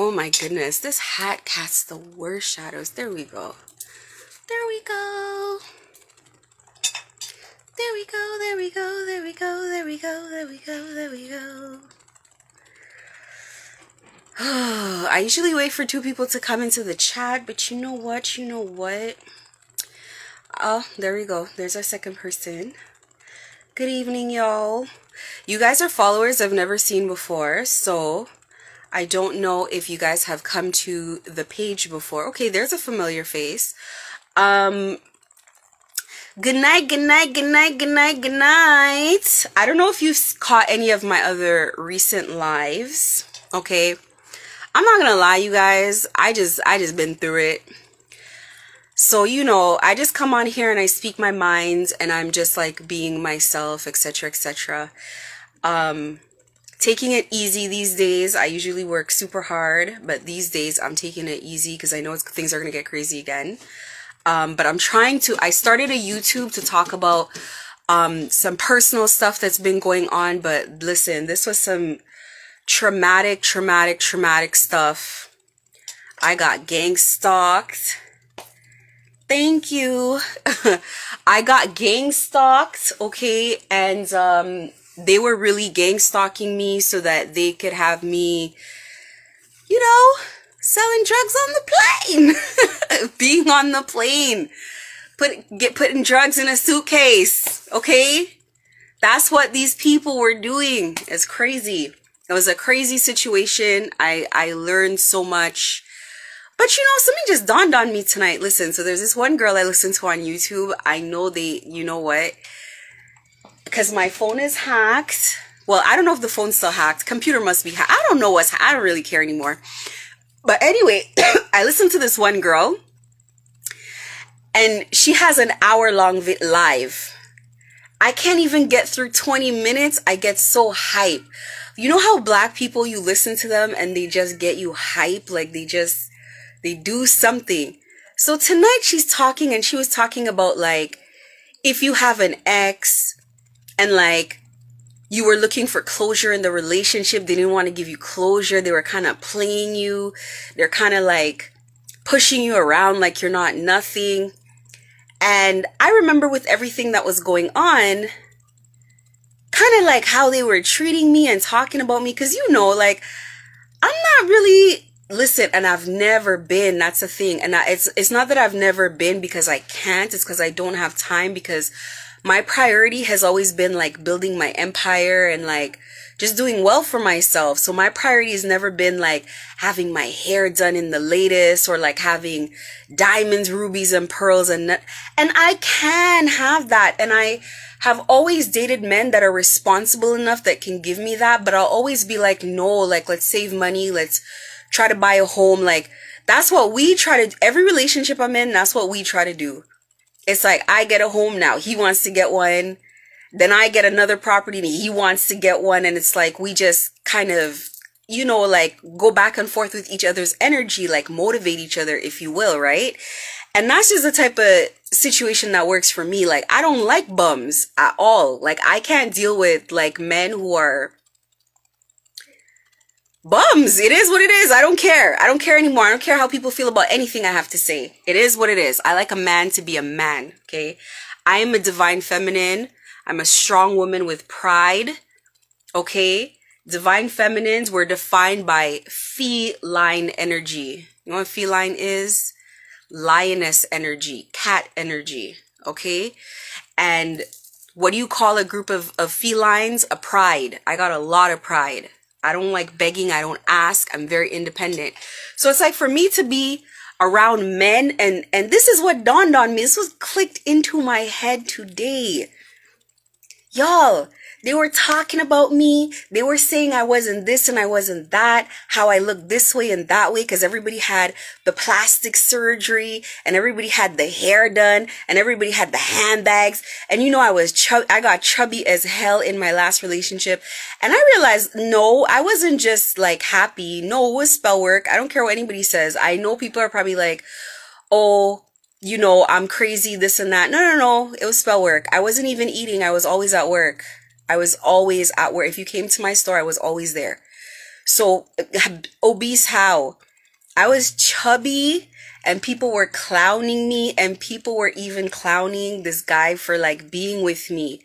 Oh my goodness, this hat casts the worst shadows. There we go. There we go. There we go, there we go, there we go, there we go, there we go, there we go. I usually wait for two people to come into the chat, but you know what? You know what? Oh, there we go. There's our second person. Good evening, y'all. You guys are followers I've never seen before, so I don't know if you guys have come to the page before. Okay, there's a familiar face. Good night, good night, good night, good night, good night. I don't know if you've caught any of my other recent lives. Okay, I'm not gonna lie, you guys. I just been through it. So, you know, I just come on here and I speak my mind and I'm just like being myself, etc., etc. Taking it easy these days. I usually work super hard, but these days I'm taking it easy because I know things are gonna get crazy again. But I'm trying to, I started a YouTube to talk about some personal stuff that's been going on. But listen, this was some traumatic stuff. I got gang stalked. Thank you. I got gang stalked, okay? And they were really gang stalking me so that they could have me, you know, selling drugs on the plane. Being on the plane. Putting drugs in a suitcase, okay? That's what these people were doing. It's crazy. It was a crazy situation. I learned so much. But you know, something just dawned on me tonight. Listen, so there's this one girl I listen to on YouTube. I know you know what? Because my phone is hacked. Well, I don't know if the phone's still hacked. Computer must be hacked. I don't know I don't really care anymore. But anyway, I listened to this one girl. And she has an hour-long live. I can't even get through 20 minutes. I get so hype. You know how black people, you listen to them and they just get you hype? Like they do something. So tonight she's talking and she was talking about like, if you have an ex and like you were looking for closure in the relationship, they didn't want to give you closure. They were kind of playing you. They're kind of like pushing you around like you're not nothing. And I remember with everything that was going on, kind of like how they were treating me and talking about me. Because, you know, like, I'm not really, listen, and I've never been, that's the thing. And it's not that I've never been because I can't. It's because I don't have time, because my priority has always been like building my empire and like just doing well for myself. So my priority has never been like having my hair done in the latest or like having diamonds, rubies, and pearls and I can have that. And I have always dated men that are responsible enough that can give me that. But I'll always be like, no, like, let's save money. Let's try to buy a home. Like, that's what we try to, every relationship I'm in, that's what we try to do. It's like, I get a home now. He wants to get one. Then I get another property and he wants to get one. And it's like, we just kind of, you know, like go back and forth with each other's energy, like motivate each other, if you will, right? And that's just the type of situation that works for me. Like, I don't like bums at all. Like, I can't deal with like men who are bums. It is what it is. I don't care. I don't care anymore. I don't care how people feel about anything I have to say. It is what it is. I like a man to be a man, okay? I am a divine feminine. I'm a strong woman with pride, okay? Divine feminines were defined by feline energy. You know what feline is? Lioness energy, cat energy, okay? And what do you call a group of felines? A pride. I got a lot of pride. I don't like begging. I don't ask. I'm very independent. So it's like for me to be around men, and this is what dawned on me. This was clicked into my head today. Y'all, they were talking about me. They were saying I wasn't this and I wasn't that, how I looked this way and that way, because everybody had the plastic surgery and everybody had the hair done and everybody had the handbags. And you know, I got chubby as hell in my last relationship. And I realized, no, I wasn't just like happy. No, it was spell work. I don't care what anybody says. I know people are probably like, oh, you know, I'm crazy, this and that. No. It was spell work. I wasn't even eating. I was always at work. I was always at work. If you came to my store, I was always there. So obese how? I was chubby and people were clowning me, and people were even clowning this guy for like being with me.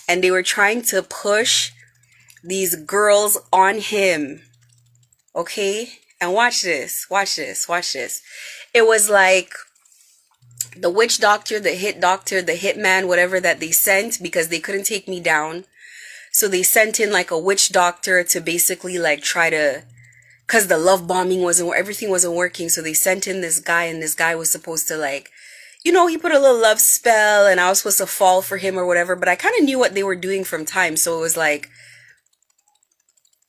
And they were trying to push these girls on him. Okay? And watch this. Watch this. Watch this. It was like the witch doctor, the hitman, whatever that they sent because they couldn't take me down. So they sent in like a witch doctor to basically like try to, because the love bombing everything wasn't working. So they sent in this guy, and this guy was supposed to like, he put a little love spell and I was supposed to fall for him or whatever. But I kind of knew what they were doing from time. So it was like,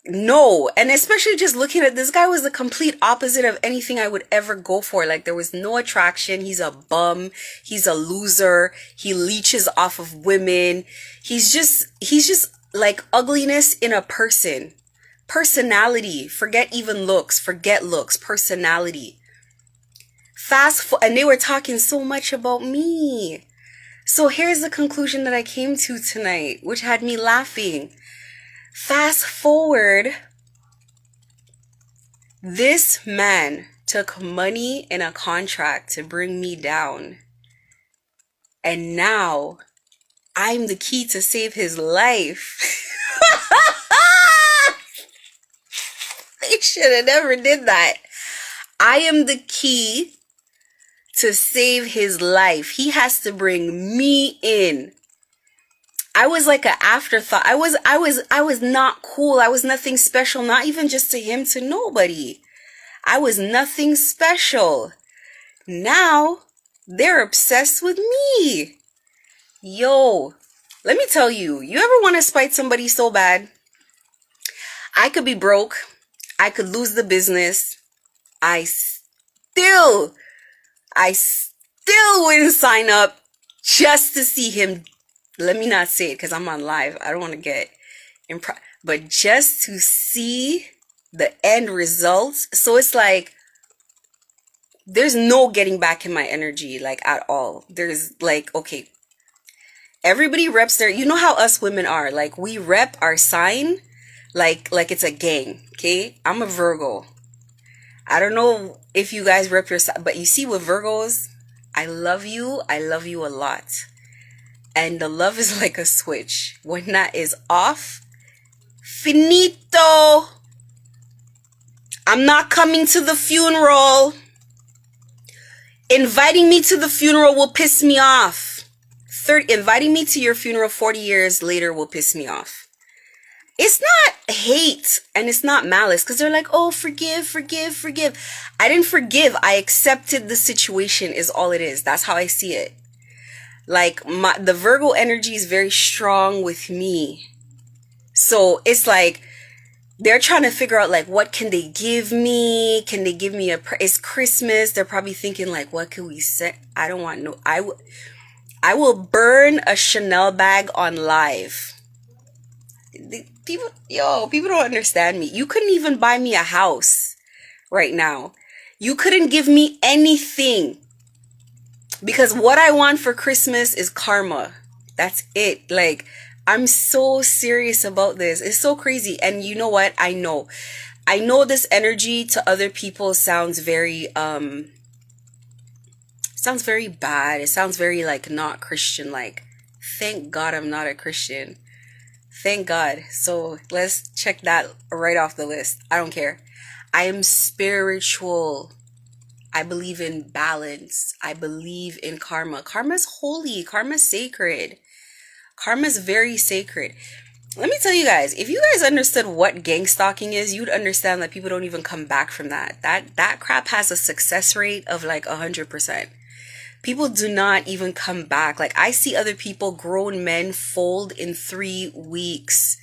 no. And especially just looking at this guy was the complete opposite of anything I would ever go for. Like there was no attraction. He's a bum. He's a loser. He leeches off of women. He's just like ugliness in a person. Personality. Forget even looks. Forget looks. Personality. And they were talking so much about me. So here's the conclusion that I came to tonight, which had me laughing. Fast forward, this man took money in a contract to bring me down. And now I'm the key to save his life. I should have never did that. I am the key to save his life. He has to bring me in. I was like an afterthought. I was not cool. I was nothing special, not even just to him, to nobody. I was nothing special. Now they're obsessed with me. Yo, let me tell you, you ever want to spite somebody so bad? I could be broke. I could lose the business. I still wouldn't sign up just to see him. Let me not say it because I'm on live. I don't want to get but just to see the end results. So it's like, there's no getting back in my energy, like at all. There's like, okay, everybody reps their, you know how us women are, like we rep our sign like it's a gang. Okay, I'm a Virgo. I don't know if you guys rep your sign, but you see with Virgos, I love you a lot. And the love is like a switch. When that is off, finito. I'm not coming to the funeral. Inviting me to the funeral will piss me off. Inviting me to your funeral 40 years later will piss me off. It's not hate and it's not malice, because they're like, oh, forgive. I didn't forgive. I accepted the situation is all it is. That's how I see it. Like the Virgo energy is very strong with me. So it's like they're trying to figure out like, what can they give me? Can they give me it's Christmas. They're probably thinking like, what can we say? I don't want no, I will burn a Chanel bag on live. People don't understand me. You couldn't even buy me a house right now. You couldn't give me anything. Because what I want for Christmas is karma. That's it. Like, I'm so serious about this. It's so crazy. And you know what? I know this energy to other people sounds very bad. It sounds very like not Christian. Like, thank God I'm not a Christian. Thank God. So let's check that right off the list. I don't care. I am spiritual. I believe in balance. I believe in karma. Karma's holy. Karma's sacred. Karma's very sacred. Let me tell you guys, if you guys understood what gang stalking is, you'd understand that people don't even come back from that. That crap has a success rate of like 100%. People do not even come back. Like, I see other people, grown men, fold in 3 weeks.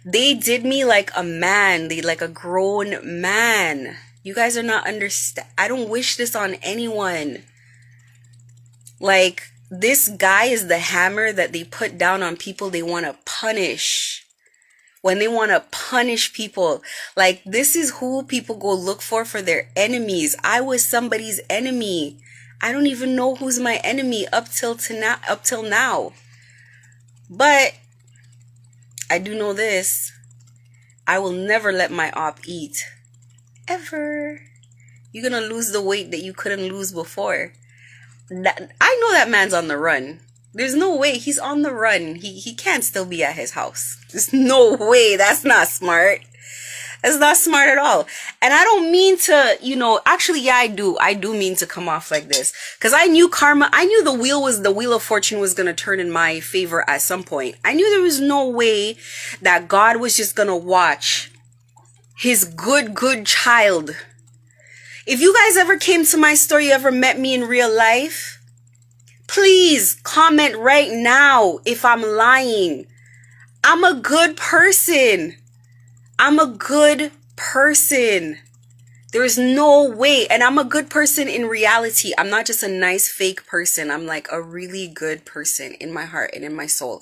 They did me like a man. They like a grown man. You guys are not understand. I don't wish this on anyone. Like, this guy is the hammer that they put down on people they want to punish. When they want to punish people. Like, this is who people go look for their enemies. I was somebody's enemy. I don't even know who's my enemy up till now. But I do know this. I will never let my op eat. Ever. You're gonna lose the weight that you couldn't lose before. I know that man's on the run. There's no way he's on the run. He can't still be at his house. There's no way. That's not smart. That's not smart at all. And I don't mean to, actually, yeah, I do. I do mean to come off like this. Because I knew I knew the wheel of fortune was going to turn in my favor at some point. I knew there was no way that God was just going to watch his good child. If you guys ever came to my store, you ever met me in real life, please comment right now if I'm lying. I'm a good person. I'm a good person. There is no way. And I'm a good person in reality. I'm not just a nice fake person. I'm like a really good person in my heart and in my soul.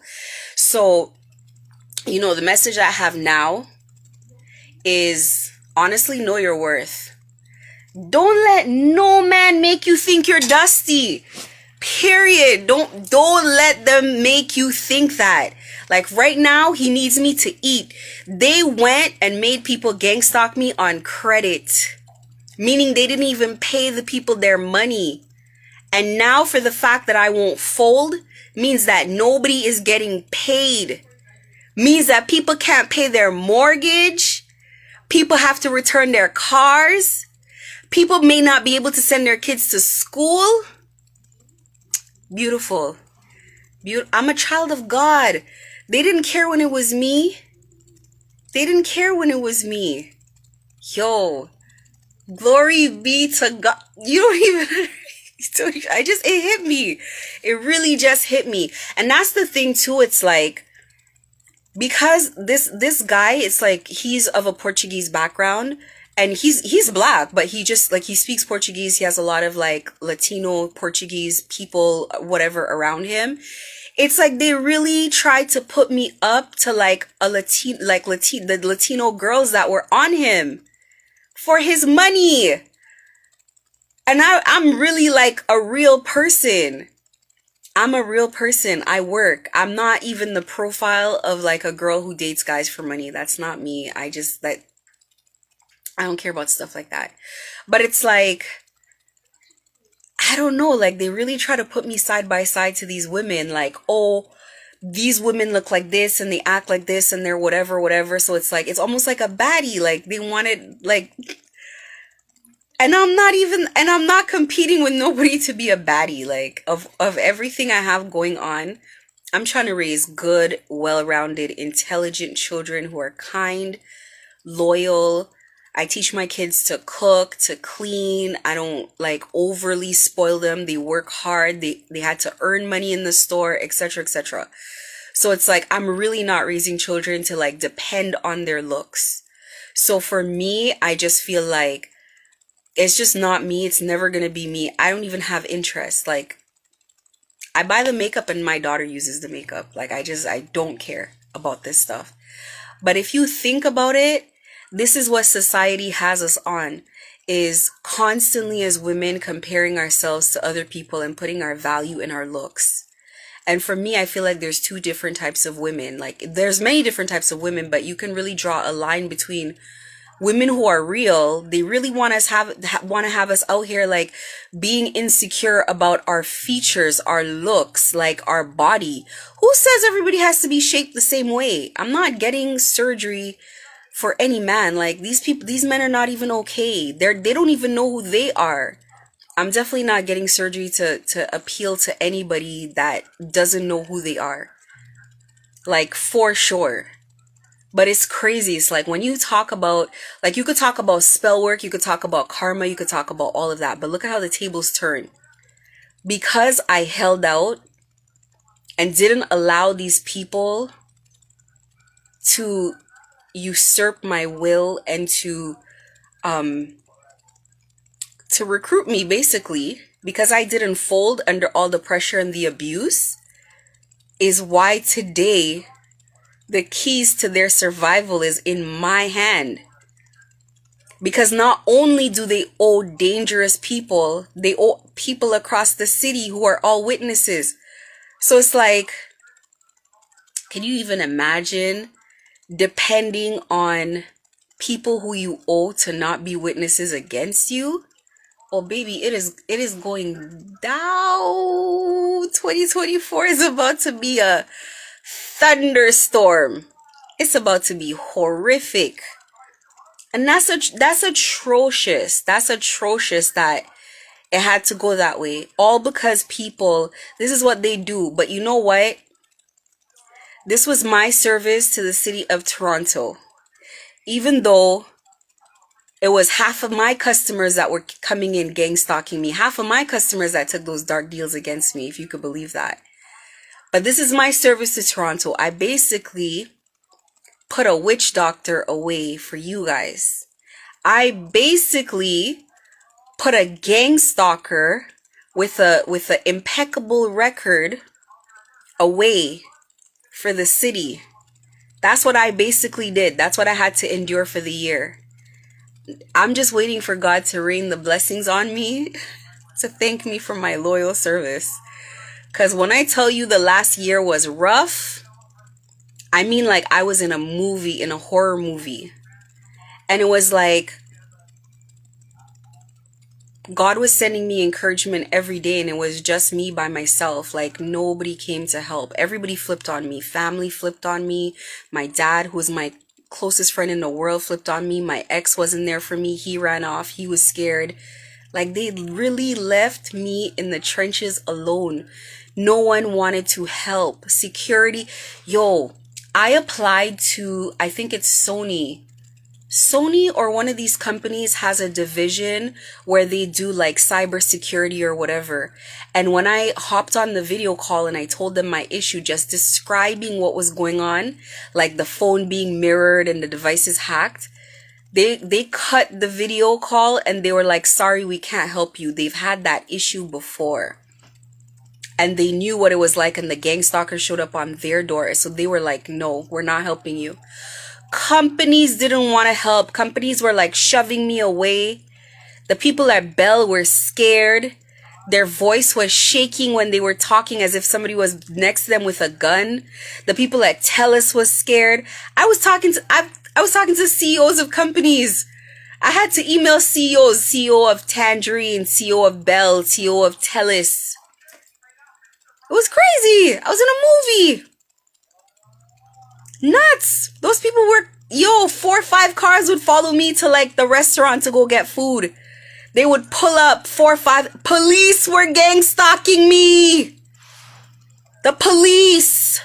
So, the message I have now is honestly know your worth. Don't let no man make you think you're dusty. Period. Don't let them make you think that. Like right now, he needs me to eat. They went and made people gang stalk me on credit. Meaning they didn't even pay the people their money. And now for the fact that I won't fold means that nobody is getting paid. Means that people can't pay their mortgage. People have to return their cars. People may not be able to send their kids to school. Beautiful. I'm a child of God. They didn't care when it was me. They didn't care when it was me. Yo, glory be to God. You don't even... it hit me. It really just hit me. And that's the thing too. It's like, because this guy, it's like he's of a Portuguese background. And he's black, but he just he speaks Portuguese. He has a lot of Latino Portuguese people, whatever, around him. It's like they really tried to put me up to the Latino girls that were on him for his money. And I'm really a real person. I'm a real person. I work. I'm not even the profile of a girl who dates guys for money. That's not me. I don't care about stuff like that. But it's I don't know, they really try to put me side by side to these women. Oh, these women look like this and they act like this and they're whatever. So it's it's almost like a baddie. They wanted and I'm not competing with nobody to be a baddie. Of everything I have going on, I'm trying to raise good, well-rounded, intelligent children who are kind, loyal. I teach my kids to cook, to clean. I don't overly spoil them. They work hard. They had to earn money in the store, etc., etc. So it's I'm really not raising children to depend on their looks. So for me, I just feel it's just not me. It's never going to be me. I don't even have interest. I buy the makeup and my daughter uses the makeup. I don't care about this stuff. But if you think about it, this is what society has us on, is constantly as women comparing ourselves to other people and putting our value in our looks. And for me, I feel there's two different types of women. There's many different types of women, but you can really draw a line between women who are real. They really want to have us out here being insecure about our features, our looks, our body. Who says everybody has to be shaped the same way? I'm not getting surgery for any man. These men are not even okay. They don't even know who they are. I'm definitely not getting surgery to appeal to anybody that doesn't know who they are. For sure. But it's crazy. It's when you talk about, you could talk about spell work, you could talk about karma, you could talk about all of that. But look at how the tables turn. Because I held out and didn't allow these people to usurp my will and to recruit me, basically, because I didn't fold under all the pressure and the abuse, is why today the keys to their survival is in my hand. Because not only do they owe dangerous people, they owe people across the city who are all witnesses. So it's can you even imagine depending on people who you owe to not be witnesses against you. Oh baby, it is going down. 2024 is about to be a thunderstorm. It's about to be horrific. And that's atrocious. That's atrocious that it had to go that way. All because people, this is what they do. But you know what? This was my service to the city of Toronto. Even though it was half of my customers that were coming in gang stalking me, half of my customers that took those dark deals against me, if you could believe that. But this is my service to Toronto. I basically put a witch doctor away for you guys. I basically put a gang stalker with a impeccable record away for the city. That's what I basically did. That's what I had to endure for the year. I'm just waiting for God to rain the blessings on me to thank me for my loyal service. Because when I tell you the last year was rough, I mean like I was in a movie, in a horror movie. And it was like God was sending me encouragement every day, and it was just me by myself. Like nobody came to help. Everybody flipped on me. Family flipped on me. My dad, who was my closest friend in the world, flipped on me. My ex wasn't there for me. He ran off. He was scared. Like they really left me in the trenches alone. No one wanted to help. Security. Yo, I applied to, I think it's Sony or one of these companies has a division where they do like cybersecurity or whatever. And when I hopped on the video call and I told them my issue, just describing what was going on, like the phone being mirrored and the devices hacked, they cut the video call and they were like, sorry, we can't help you. They've had that issue before. And they knew what it was like, and the gang stalkers showed up on their door. So they were like, no, we're not helping you. Companies didn't want to help. Companies were like shoving me away. The people at Bell were scared. Their voice was shaking when they were talking as if somebody was next to them with a gun. The people at TELUS was scared. I was talking to CEOs of companies. I had to email CEOs, CEO of Tangerine, CEO of Bell, CEO of TELUS. It was crazy. I was in a movie. Nuts. Those people were, 4 or 5 cars would follow me to like the restaurant to go get food. They would pull up 4 or 5. Police were gang stalking me. The police.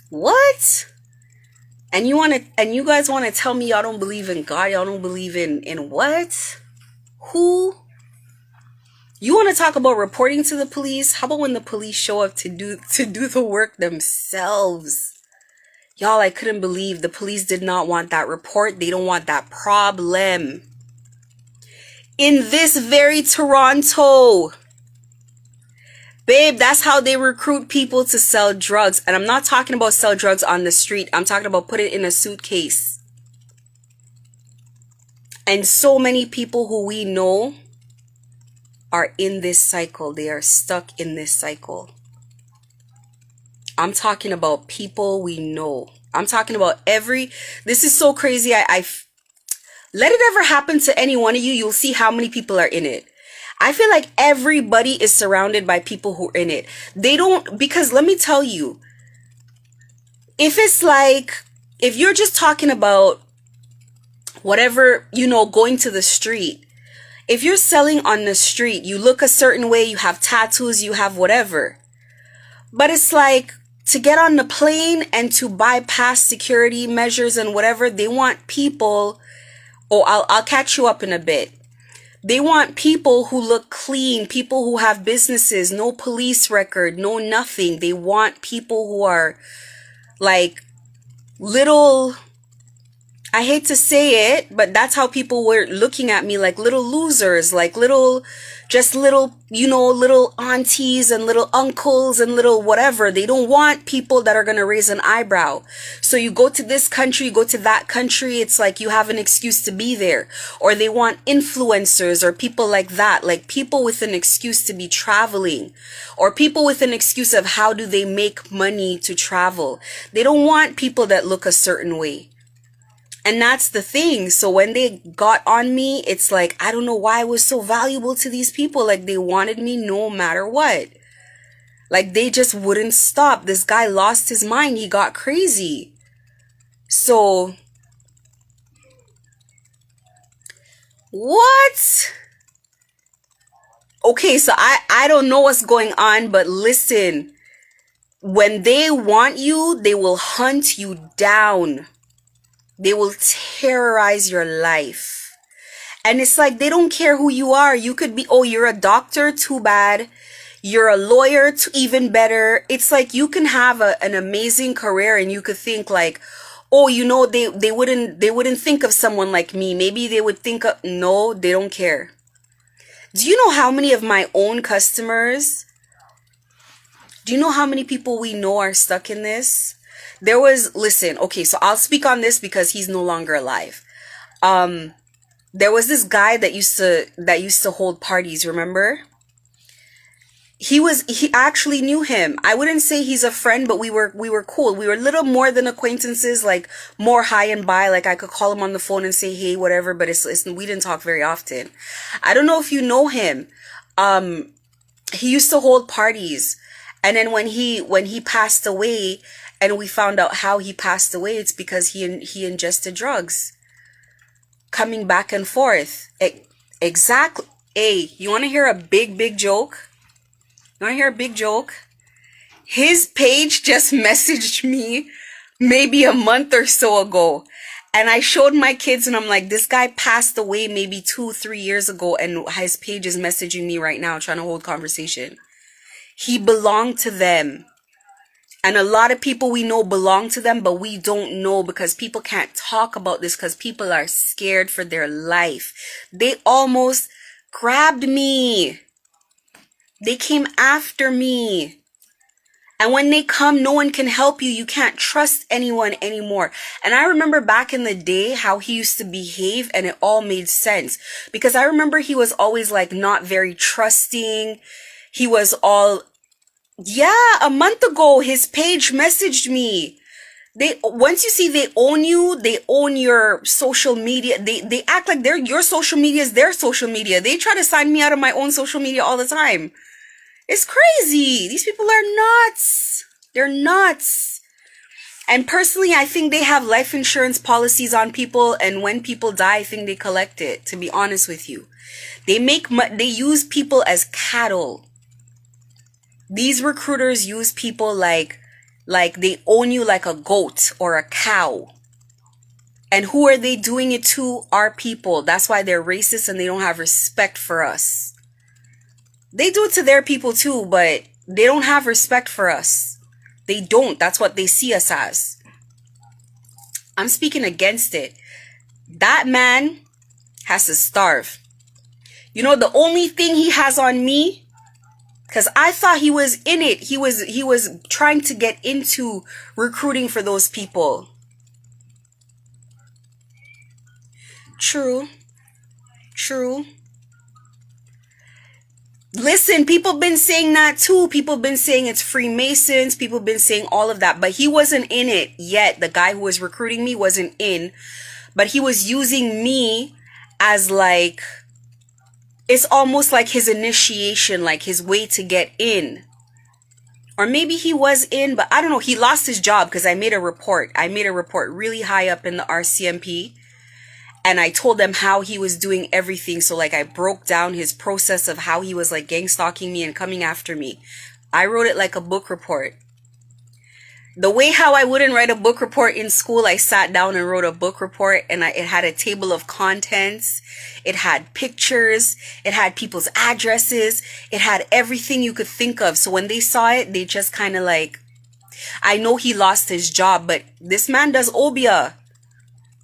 What? And you guys want to tell me y'all don't believe in God? Y'all don't believe in what? Who? You want to talk about reporting to the police? How about when the police show up to do the work themselves? Y'all, I couldn't believe the police did not want that report. They don't want that problem. In this very Toronto. Babe, that's how they recruit people to sell drugs. And I'm not talking about sell drugs on the street. I'm talking about put it in a suitcase. And so many people who we know are in this cycle. They are stuck in this cycle. I'm talking about people we know. I'm talking about this is so crazy. I let it ever happen to any one of you. You'll see how many people are in it. I feel like everybody is surrounded by people who are in it. Because let me tell you, if you're just talking about whatever, going to the street, if you're selling on the street, you look a certain way, you have tattoos, you have whatever. But it's like to get on the plane and to bypass security measures and whatever, they want people, I'll catch you up in a bit. They want people who look clean, people who have businesses, no police record, no nothing. They want people who are like little, I hate to say it, but that's how people were looking at me, like little losers, like little, just little, little aunties and little uncles and little whatever. They don't want people that are going to raise an eyebrow. So you go to this country, you go to that country, it's like you have an excuse to be there. Or they want influencers or people like that, like people with an excuse to be traveling, or people with an excuse of how do they make money to travel. They don't want people that look a certain way. And that's the thing. So when they got on me, it's like, I don't know why I was so valuable to these people. Like, they wanted me no matter what. Like, they just wouldn't stop. This guy lost his mind. He got crazy. So, what? Okay, so I don't know what's going on, but listen. When they want you, they will hunt you down. They will terrorize your life. And it's like, they don't care who you are. You could be, oh, you're a doctor, too bad. You're a lawyer, even better. It's like you can have an amazing career and you could think like, oh, they wouldn't think of someone like me. Maybe they would think of, no, they don't care. Do you know how many of my own customers, do you know how many people we know are stuck in this? Listen, okay, so I'll speak on this because he's no longer alive. There was this guy that used to hold parties, remember? He actually knew him. I wouldn't say he's a friend, but we were cool. We were little more than acquaintances, like more high and by, like I could call him on the phone and say, hey, whatever, but we didn't talk very often. I don't know if you know him. He used to hold parties. And then when he passed away, and we found out how he passed away, it's because he ingested drugs. Coming back and forth. Exactly. Hey, you want to hear a big joke? You want to hear a big joke? His page just messaged me maybe a month or so ago. And I showed my kids and I'm like, this guy passed away maybe 2-3 years ago and his page is messaging me right now trying to hold conversation. He belonged to them. And a lot of people we know belong to them, but we don't know because people can't talk about this because people are scared for their life. They almost grabbed me. They came after me. And when they come, no one can help you. You can't trust anyone anymore. And I remember back in the day how he used to behave and it all made sense. Because I remember he was always like not very trusting. He was all... Yeah, a month ago, his page messaged me. Once you see they own you, they own your social media. They act like your social media is their social media. They try to sign me out of my own social media all the time. It's crazy. These people are nuts. They're nuts. And personally, I think they have life insurance policies on people. And when people die, I think they collect it, to be honest with you. They use people as cattle. These recruiters use people like they own you like a goat or a cow. And who are they doing it to? Our people. That's why they're racist and they don't have respect for us. They do it to their people too, but they don't have respect for us. They don't. That's what they see us as. I'm speaking against it. That man has to starve. You know, the only thing he has on me, because I thought he was in it. He was trying to get into recruiting for those people. True. Listen, people been saying that too. People been saying it's Freemasons. People been saying all of that. But he wasn't in it yet. The guy who was recruiting me wasn't in. But he was using me as like... It's almost like his initiation, like his way to get in. Or maybe he was in, but I don't know. He lost his job because I made a report. I made a report really high up in the RCMP. And I told them how he was doing everything. So like I broke down his process of how he was like gang stalking me and coming after me. I wrote it like a book report. The way how I wouldn't write a book report in school, I sat down and wrote a book report and it had a table of contents. It had pictures. It had people's addresses. It had everything you could think of. So when they saw it, they just kind of like, I know he lost his job, but this man does obia.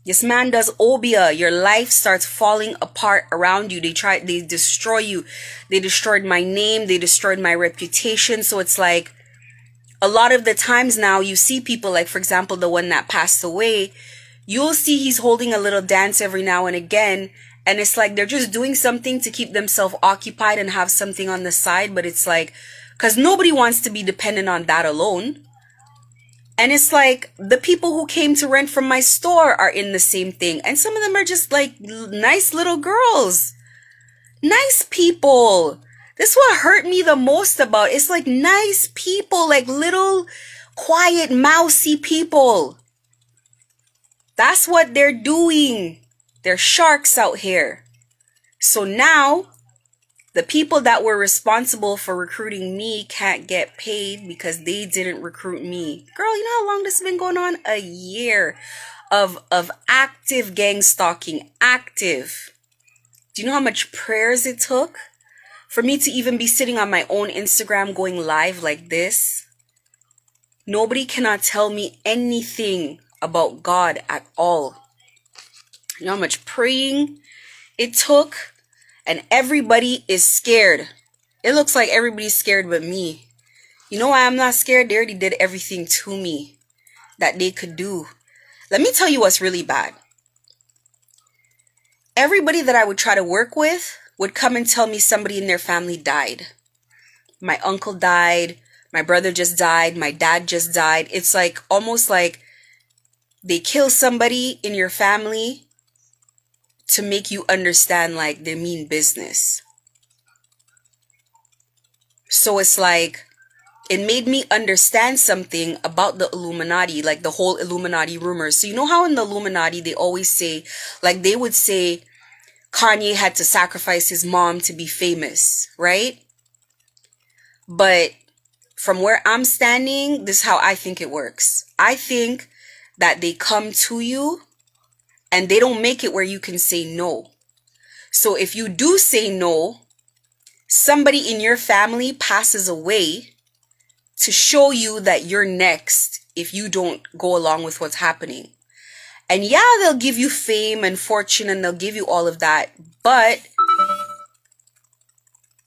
This man does obia. Your life starts falling apart around you. They destroy you. They destroyed my name. They destroyed my reputation. So it's like, a lot of the times now you see people, like for example, the one that passed away, you'll see he's holding a little dance every now and again. And it's like they're just doing something to keep themselves occupied and have something on the side. But it's like, because nobody wants to be dependent on that alone. And it's like the people who came to rent from my store are in the same thing. And some of them are just like nice little girls. Nice people. This is what hurt me the most about. It's like nice people, like little quiet mousy people. That's what they're doing. They're sharks out here. So now the people that were responsible for recruiting me can't get paid because they didn't recruit me. Girl, you know how long this has been going on? A year of active gang stalking. Active. Do you know how much prayers it took for me to even be sitting on my own Instagram going live like this? Nobody cannot tell me anything about God at all. You know how much praying it took? And everybody is scared. It looks like everybody's scared but me. You know why I'm not scared? They already did everything to me that they could do. Let me tell you what's really bad. Everybody that I would try to work with would come and tell me somebody in their family died. My uncle died. My brother just died. My dad just died. It's like almost like they kill somebody in your family to make you understand like they mean business. So it's like, it made me understand something about the Illuminati, like the whole Illuminati rumors. So you know how in the Illuminati they always say, like they would say Kanye had to sacrifice his mom to be famous, right? But from where I'm standing, this is how I think it works. I think that they come to you and they don't make it where you can say no. So if you do say no, somebody in your family passes away to show you that you're next if you don't go along with what's happening. And yeah, they'll give you fame and fortune and they'll give you all of that. But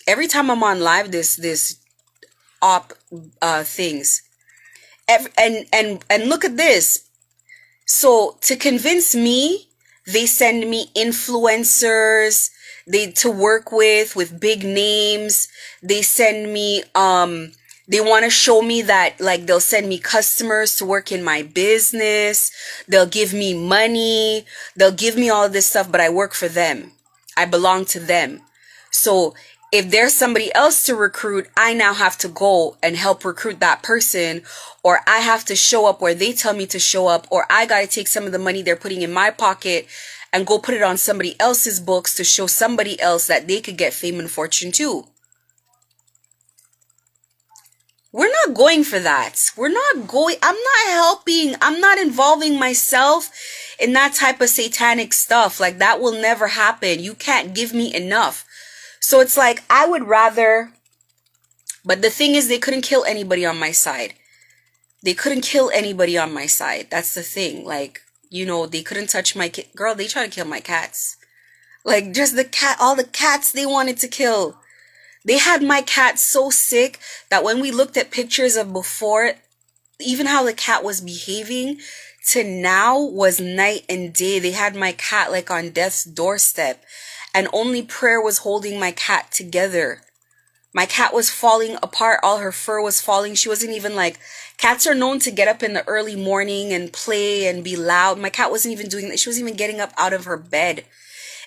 every time I'm on live, this op things. And look at this. So to convince me, they send me influencers to work with big names. They send me they want to show me that like they'll send me customers to work in my business. They'll give me money. They'll give me all this stuff, but I work for them. I belong to them. So if there's somebody else to recruit, I now have to go and help recruit that person, or I have to show up where they tell me to show up, or I got to take some of the money they're putting in my pocket and go put it on somebody else's books to show somebody else that they could get fame and fortune too. We're not going for that. I'm not helping. I'm not involving myself in that type of satanic stuff. Like that will never happen. You can't give me enough. So it's like, I would rather, but the thing is they couldn't kill anybody on my side. They couldn't kill anybody on my side. That's the thing. Like, you know, they couldn't touch my kid. Girl, they tried to kill my cats. Like just all the cats they wanted to kill. They had my cat so sick that when we looked at pictures of before, even how the cat was behaving to now was night and day. They had my cat like on death's doorstep. And only prayer was holding my cat together. My cat was falling apart. All her fur was falling. She wasn't even like, cats are known to get up in the early morning and play and be loud. My cat wasn't even doing that. She wasn't even getting up out of her bed.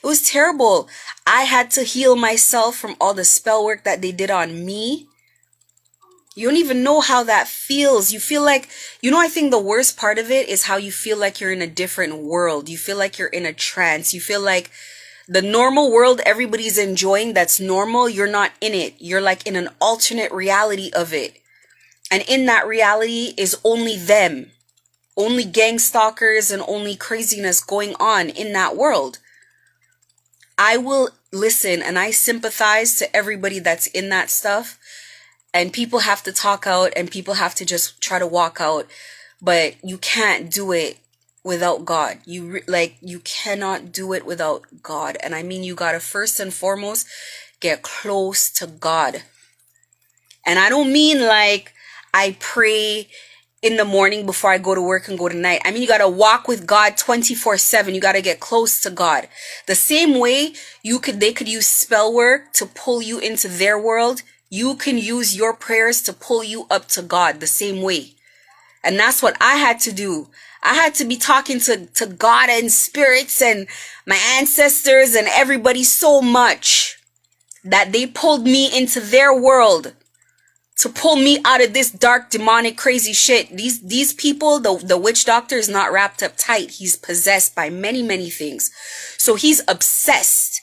It was terrible. I had to heal myself from all the spell work that they did on me. You don't even know how that feels. You feel like, you know, I think the worst part of it is how you feel like you're in a different world. You feel like you're in a trance. You feel like the normal world everybody's enjoying, that's normal, you're not in it. You're like in an alternate reality of it. And in that reality is only them. Only gang stalkers and only craziness going on in that world. I will listen and I sympathize to everybody that's in that stuff. And people have to talk out and people have to just try to walk out. But you can't do it without God. You cannot do it without God. And I mean, you gotta first and foremost get close to God. And I don't mean like I pray in the morning before I go to work and go to night. I mean, you got to walk with God 24/7. You got to get close to God. The same way they could use spell work to pull you into their world. You can use your prayers to pull you up to God the same way. And that's what I had to do. I had to be talking to God and spirits and my ancestors and everybody so much that they pulled me into their world to pull me out of this dark, demonic, crazy shit. These people, the witch doctor is not wrapped up tight. He's possessed by many, many things. So he's obsessed.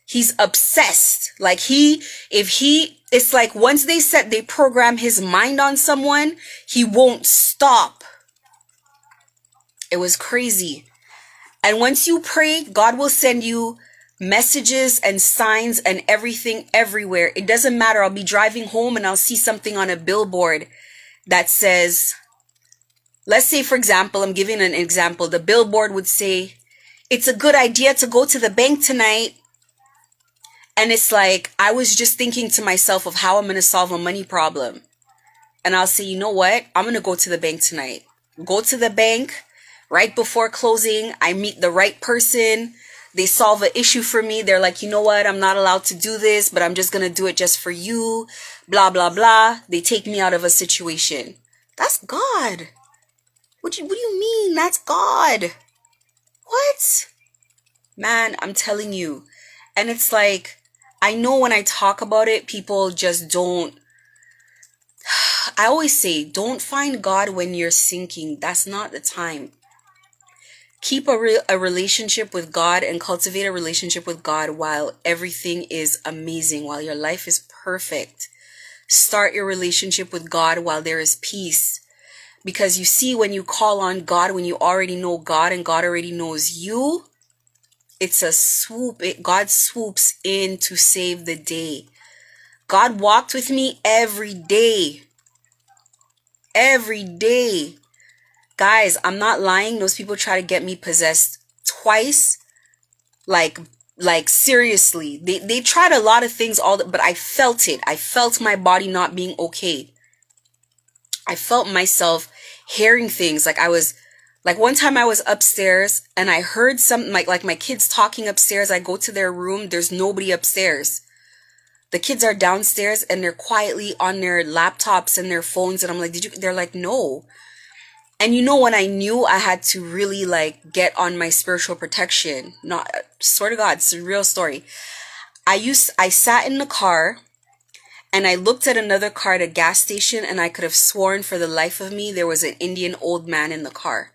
He's obsessed. Like it's like once they program his mind on someone, he won't stop. It was crazy. And once you pray, God will send you messages and signs and everything everywhere. It doesn't matter. I'll be driving home and I'll see something on a billboard that says, let's say, for example, I'm giving an example. The billboard would say, it's a good idea to go to the bank tonight. And it's like, I was just thinking to myself of how I'm going to solve a money problem. And I'll say, you know what? I'm going to go to the bank tonight. Go to the bank right before closing. I meet the right person. They solve an issue for me. They're like, you know what? I'm not allowed to do this, but I'm just going to do it just for you. Blah, blah, blah. They take me out of a situation. That's God. What do you mean? That's God. What? Man, I'm telling you. And it's like, I know when I talk about it, people just don't. I always say, don't find God when you're sinking. That's not the time. Keep a relationship with God and cultivate a relationship with God while everything is amazing, while your life is perfect. Start your relationship with God while there is peace. Because you see, when you call on God, when you already know God and God already knows you, it's a swoop. God swoops in to save the day. God walked with me every day. Every day. Guys, I'm not lying. Those people try to get me possessed twice. Like seriously. They tried a lot of things, but I felt it. I felt my body not being okay. I felt myself hearing things. Like one time I was upstairs and I heard something like my kids talking upstairs. I go to their room. There's nobody upstairs. The kids are downstairs and they're quietly on their laptops and their phones. And I'm like, they're like, no. And you know, when I knew I had to really like get on my spiritual protection, not, swear to God, it's a real story. I sat in the car and I looked at another car at a gas station and I could have sworn for the life of me, there was an Indian old man in the car.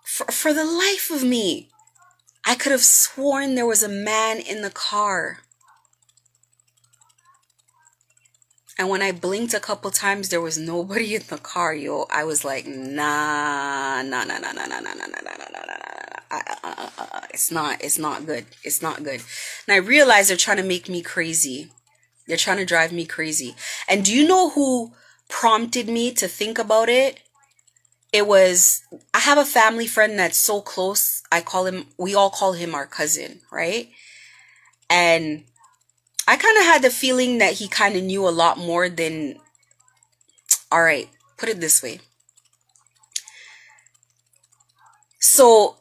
For the life of me, I could have sworn there was a man in the car. And when I blinked a couple times, there was nobody in the car, yo. I was like, nah. It's not good. It's not good. And I realized they're trying to make me crazy. They're trying to drive me crazy. And do you know who prompted me to think about it? I have a family friend that's so close. We all call him our cousin, right? And I kind of had the feeling that he kind of knew a lot more than, all right, put it this way. So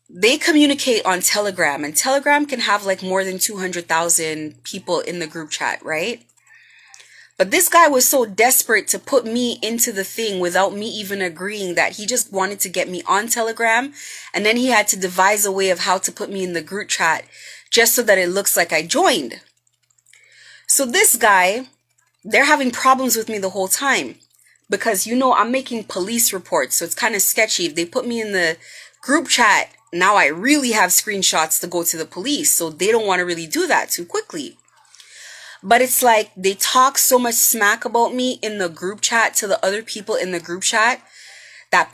they communicate on Telegram, and Telegram can have like more than 200,000 people in the group chat, right? But this guy was so desperate to put me into the thing without me even agreeing that he just wanted to get me on Telegram. And then he had to devise a way of how to put me in the group chat just so that it looks like I joined. So this guy, they're having problems with me the whole time because, you know, I'm making police reports. So it's kind of sketchy. If they put me in the group chat, now I really have screenshots to go to the police. So they don't want to really do that too quickly. But it's like they talk so much smack about me in the group chat to the other people in the group chat that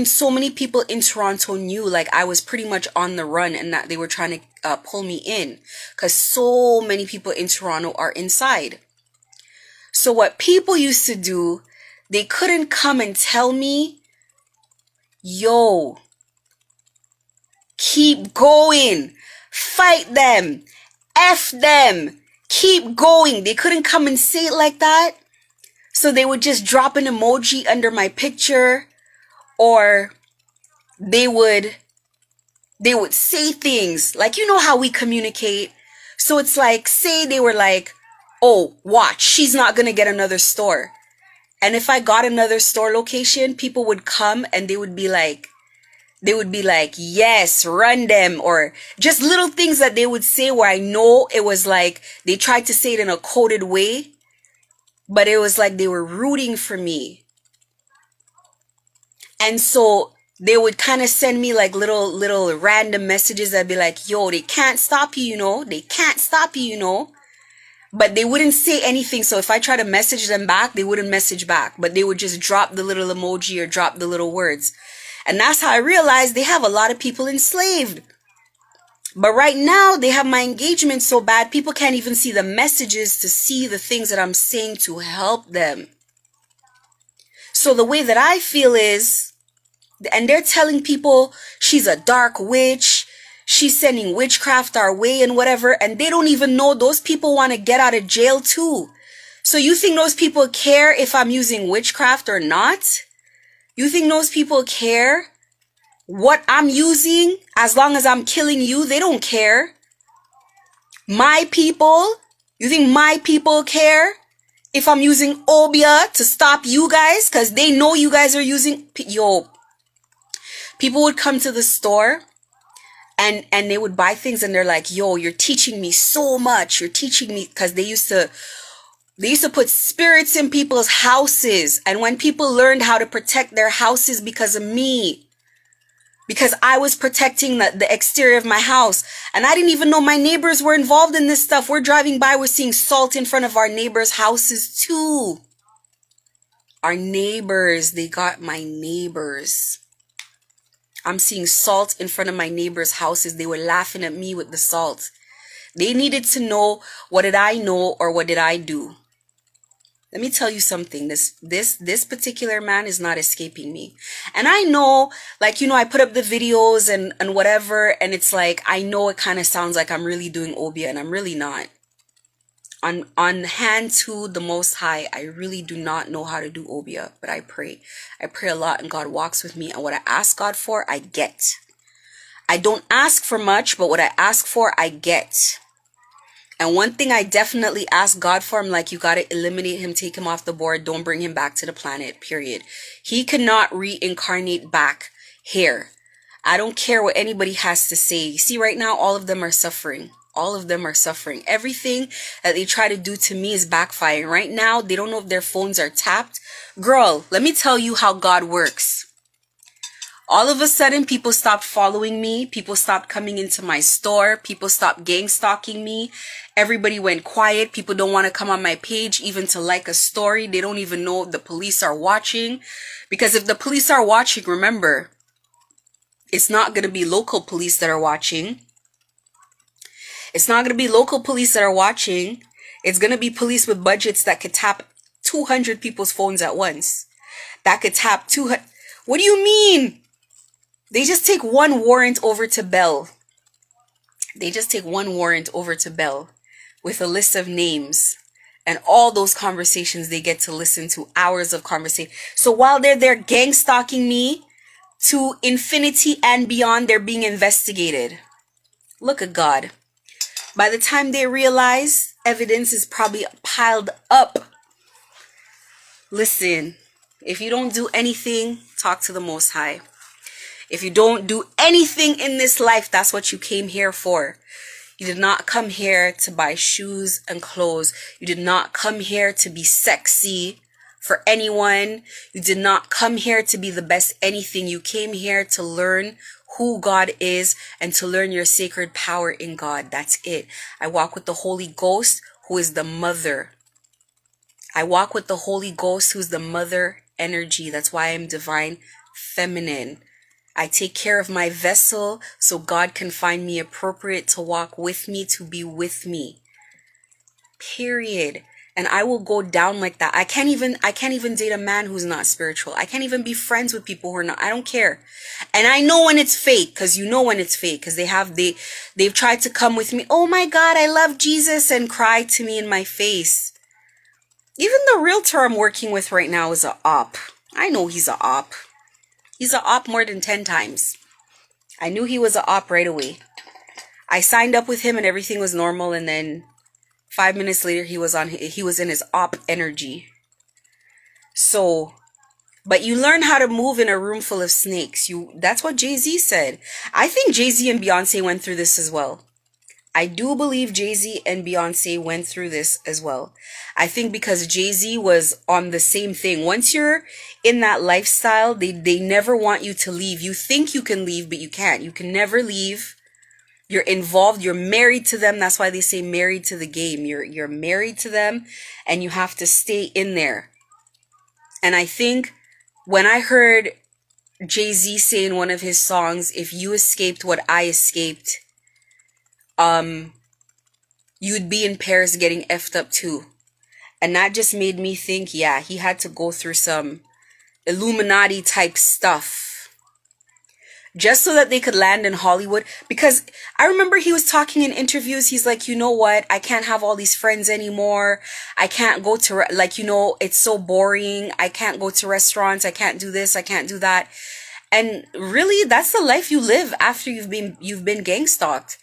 so many people in Toronto knew like I was pretty much on the run and that they were trying to pull me in because so many people in Toronto are inside. So what people used to do, they couldn't come and tell me, yo, keep going. Fight them. F them. Keep going. They couldn't come and say it like that. So they would just drop an emoji under my picture, or they would say things like, you know how we communicate. So it's like, say they were like, oh, watch, she's not going to get another store. And if I got another store location, people would come and they would be like, yes, run them. Or just little things that they would say where I know it was like, they tried to say it in a coded way, but it was like they were rooting for me. And so they would kind of send me like little random messages that'd be like, yo, they can't stop you, you know, they can't stop you, you know. But they wouldn't say anything. So if I try to message them back, they wouldn't message back, but they would just drop the little emoji or drop the little words. And that's how I realized they have a lot of people enslaved. But right now they have my engagement so bad, people can't even see the messages to see the things that I'm saying to help them. So the way that I feel is, and they're telling people she's a dark witch, she's sending witchcraft our way and whatever, and they don't even know those people want to get out of jail too. So you think those people care if I'm using witchcraft or not? You think those people care what I'm using as long as I'm killing you? They don't care. My people, you think my people care if I'm using obia to stop you guys? Because they know you guys are using, people would come to the store and they would buy things and they're like, yo, you're teaching me so much. You're teaching me, because they used to put spirits in people's houses. And when people learned how to protect their houses because of me, because I was protecting the exterior of my house, and I didn't even know my neighbors were involved in this stuff. We're driving by, we're seeing salt in front of our neighbors' houses too. Our neighbors, they got my neighbors. I'm seeing salt in front of my neighbors' houses. They were laughing at me with the salt. They needed to know, what did I know or what did I do? Let me tell you something. This particular man is not escaping me. And I know, like, you know, I put up the videos and whatever, and it's like, I know it kind of sounds like I'm really doing obia, and I'm really not. On hand to the Most High, I really do not know how to do obia, but I pray. I pray a lot, and God walks with me, and what I ask God for, I get. I don't ask for much, but what I ask for, I get. And one thing I definitely ask God for, I'm like, you got to eliminate him, take him off the board, don't bring him back to the planet, period. He cannot reincarnate back here. I don't care what anybody has to say. You see, right now, all of them are suffering. All of them are suffering. Everything that they try to do to me is backfiring. Right now, they don't know if their phones are tapped. Girl, let me tell you how God works. All of a sudden, people stopped following me. People stopped coming into my store. People stopped gang stalking me. Everybody went quiet. People don't want to come on my page even to like a story. They don't even know the police are watching. Because if the police are watching, remember, it's not going to be local police that are watching. It's not going to be local police that are watching. It's going to be police with budgets that could tap 200 people's phones at once. That could tap 200. What do you mean? They just take one warrant over to Bell. They just take one warrant over to Bell with a list of names. And all those conversations they get to listen to, hours of conversation. So while they're there gang stalking me to infinity and beyond, they're being investigated. Look at God. By the time they realize, evidence is probably piled up. Listen, if you don't do anything, talk to the Most High. If you don't do anything in this life, that's what you came here for. You did not come here to buy shoes and clothes. You did not come here to be sexy for anyone. You did not come here to be the best anything. You came here to learn who God is and to learn your sacred power in God. That's it. I walk with the Holy Ghost, who is the mother. I walk with the Holy Ghost, who's the mother energy. That's why I'm divine feminine. I take care of my vessel so God can find me appropriate to walk with me, to be with me. Period. And I will go down like that. I can't even date a man who's not spiritual. I can't even be friends with people who are not. I don't care. And I know when it's fake, because you know when it's fake, because they've tried to come with me. Oh my God, I love Jesus, and cry to me in my face. Even the realtor I'm working with right now is a op. I know he's a op. He's a op more than 10 times. I knew he was a op right away. I signed up with him and everything was normal, and then 5 minutes later he was in his op energy. So, but you learn how to move in a room full of snakes. That's what Jay-Z said. I think Jay-Z and Beyonce went through this as well. I do believe Jay-Z and Beyonce went through this as well. I think because Jay-Z was on the same thing. Once you're in that lifestyle, they never want you to leave. You think you can leave, but you can't. You can never leave. You're involved. You're married to them. That's why they say married to the game. You're married to them, and you have to stay in there. And I think when I heard Jay-Z say in one of his songs, if you escaped what I escaped, you'd be in Paris getting effed up too. And that just made me think, yeah, he had to go through some Illuminati type stuff just so that they could land in Hollywood. Because I remember he was talking in interviews. He's like, you know what? I can't have all these friends anymore. I can't go to, it's so boring. I can't go to restaurants. I can't do this. I can't do that. And really, that's the life you live after you've been gang stalked.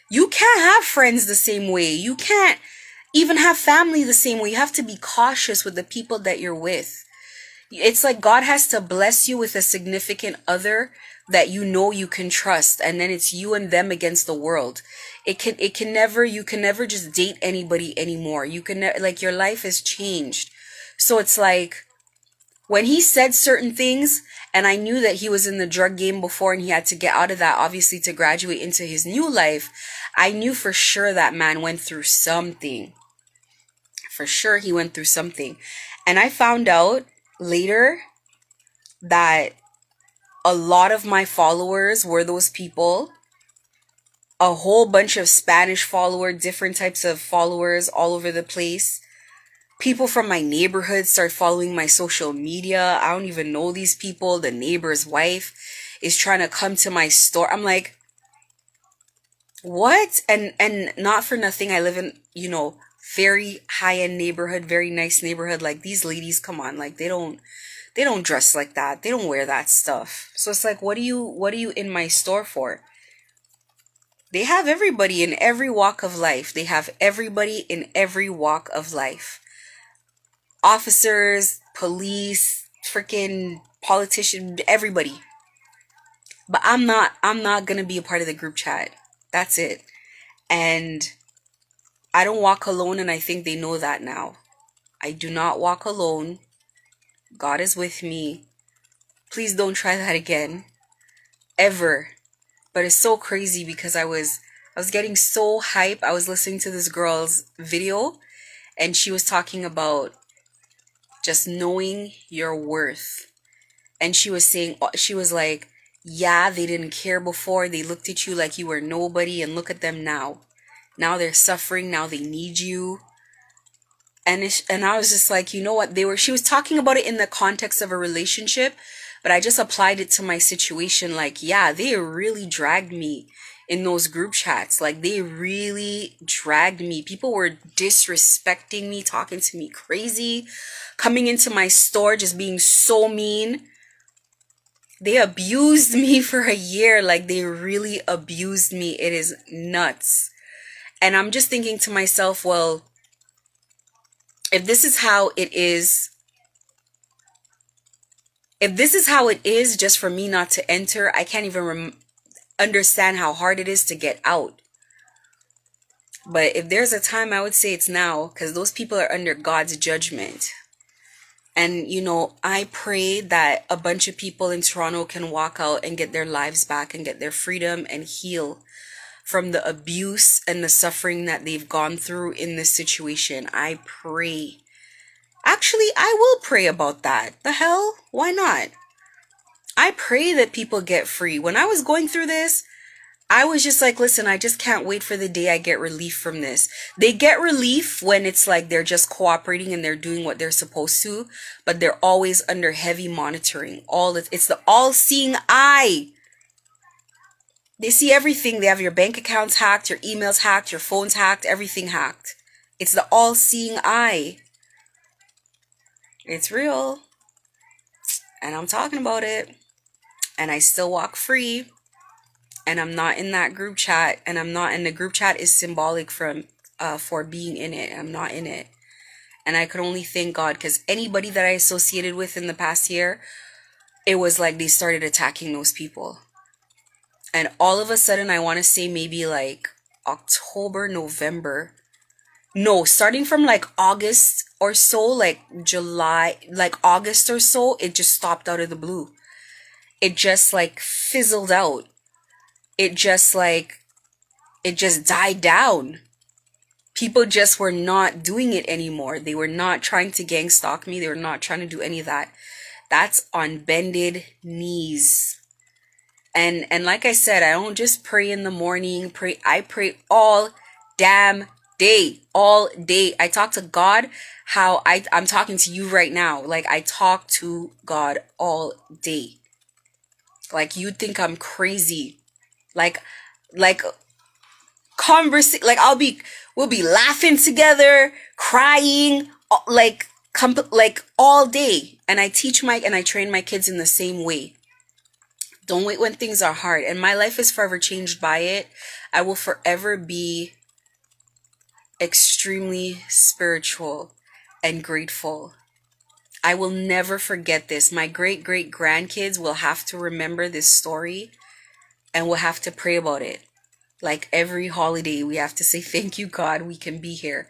You can't have friends the same way. You can't even have family the same way. You have to be cautious with the people that you're with. It's like God has to bless you with a significant other that you know you can trust, and then it's you and them against the world. You can never just date anybody anymore. You can your life has changed. So it's like when he said certain things, and I knew that he was in the drug game before and he had to get out of that, obviously, to graduate into his new life. I knew for sure that man went through something. For sure he went through something. And I found out later that a lot of my followers were those people. A whole bunch of Spanish followers, different types of followers all over the place. People from my neighborhood start following my social media. I don't even know these people. The neighbor's wife is trying to come to my store. I'm like, what? And not for nothing, I live in, very high-end neighborhood, very nice neighborhood. Like, these ladies, come on, like, they don't dress like that. They don't wear that stuff. So it's like, what are you in my store for? They have everybody in every walk of life. They have everybody in every walk of life. Officers, police, freaking politicians, everybody. But I'm not gonna be a part of the group chat. That's it. And I don't walk alone, and I think they know that now. I do not walk alone. God is with me. Please don't try that again. Ever. But it's so crazy because I was getting so hype. I was listening to this girl's video, and she was talking about just knowing your worth. And she was like, yeah, they didn't care before. They looked at you like you were nobody, and look at them now. Now they're suffering. Now they need you. And I was just like, you know what? She was talking about it in the context of a relationship, but I just applied it to my situation. Like, yeah, they really dragged me in those group chats. Like, they really dragged me. People were disrespecting me, talking to me crazy, coming into my store, just being so mean. They abused me for a year. Like, they really abused me. It is nuts. And I'm just thinking to myself, well, if this is how it is just for me not to enter, I can't even understand how hard it is to get out. But if there's a time, I would say it's now, because those people are under God's judgment. And, I pray that a bunch of people in Toronto can walk out and get their lives back and get their freedom and heal from the abuse and the suffering that they've gone through in this situation. I pray. Actually, I will pray about that. The hell? Why not? I pray that people get free. When I was going through this, I was just like, listen, I just can't wait for the day I get relief from this. They get relief when it's like they're just cooperating and they're doing what they're supposed to, but they're always under heavy monitoring. It's the all-seeing eye. They see everything. They have your bank accounts hacked, your emails hacked, your phones hacked, everything hacked. It's the all-seeing eye. It's real. And I'm talking about it. And I still walk free. And I'm not in that group chat. And the group chat is symbolic for being in it. I'm not in it. And I could only thank God, because anybody that I associated with in the past year, it was like they started attacking those people. And all of a sudden, I want to say maybe like October, November. No, starting from like August or so, like July, like August or so, it just stopped out of the blue. It just like fizzled out. It just died down. People just were not doing it anymore. They were not trying to gang stalk me. They were not trying to do any of that. That's on bended knees. And like I said, I don't just pray in the morning. I pray all damn day. All day. I talk to God how I'm talking to you right now. Like, I talk to God all day. Like, you'd think I'm crazy. Like we'll be laughing together, crying, like all day. And I train my kids in the same way. Don't wait when things are hard. And my life is forever changed by it. I will forever be extremely spiritual and grateful. I will never forget this. My great grandkids will have to remember this story and will have to pray about it. Like every holiday, we have to say, thank you, God, we can be here.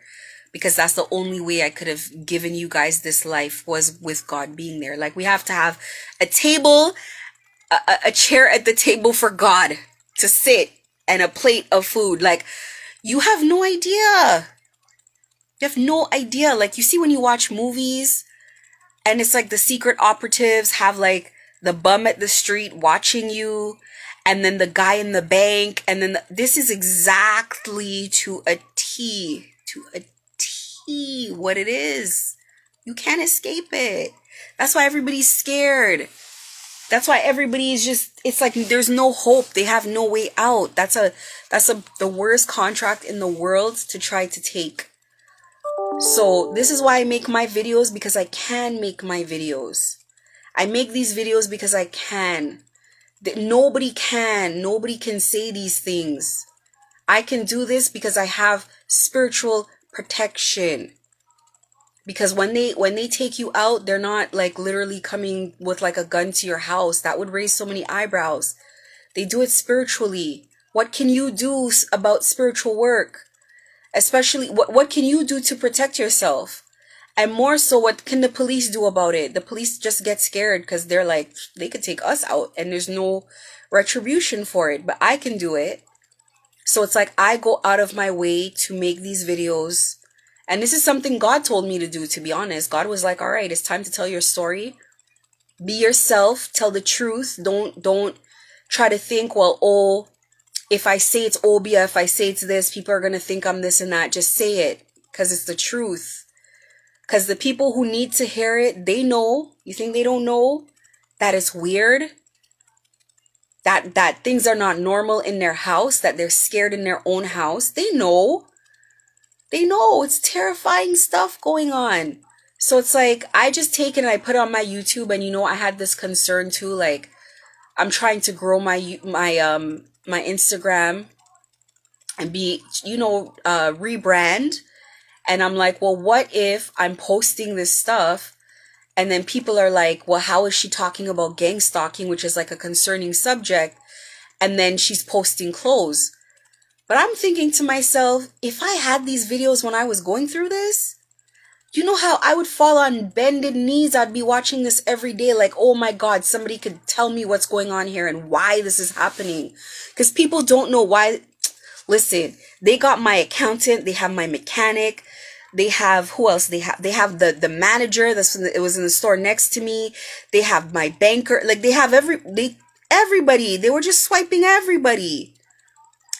Because that's the only way I could have given you guys this life, was with God being there. Like, we have to have a table, a chair at the table for God to sit, and a plate of food. Like, you have no idea. You have no idea. Like, you see when you watch movies, and it's like the secret operatives have like the bum at the street watching you, and then the guy in the bank, and then this is exactly to a T what it is. You can't escape it. That's why everybody's scared. That's why everybody is just, it's like there's no hope. They have no way out. That's the worst contract in the world to try to take. So this is why I make my videos, because I can make my videos. I make these videos because I can. Nobody can say these things. I can do this because I have spiritual protection. Because when they take you out, they're not like literally coming with like a gun to your house. That would raise so many eyebrows. They do it spiritually. What can you do about spiritual work? Especially, what can you do to protect yourself? And more so, what can the police do about it? The police just get scared because they're like, they could take us out and there's no retribution for it. But I can do it. So it's like I go out of my way to make these videos. And this is something God told me to do, to be honest. God was like, all right, it's time to tell your story. Be yourself. Tell the truth. Don't try to think, well, oh, if I say it's Obia, if I say it's this, people are going to think I'm this and that. Just say it, because it's the truth. Because the people who need to hear it, they know. You think they don't know that it's weird? That things are not normal in their house, that they're scared in their own house. They know. They know. It's terrifying stuff going on. So it's like, I just take it and I put it on my YouTube. And I had this concern too. Like, I'm trying to grow my Instagram and be, rebrand. And I'm like, well, what if I'm posting this stuff and then people are like, well, how is she talking about gang stalking, which is like a concerning subject, and then she's posting clothes? But I'm thinking to myself, if I had these videos when I was going through this, you know how I would fall on bended knees? I'd be watching this every day like, oh my God, somebody could tell me what's going on here and why this is happening. Because people don't know why. Listen, they got my accountant, they have my mechanic, they have, who else? They have the manager it was in the store next to me. They have my banker. Like, they have everybody. They were just swiping everybody.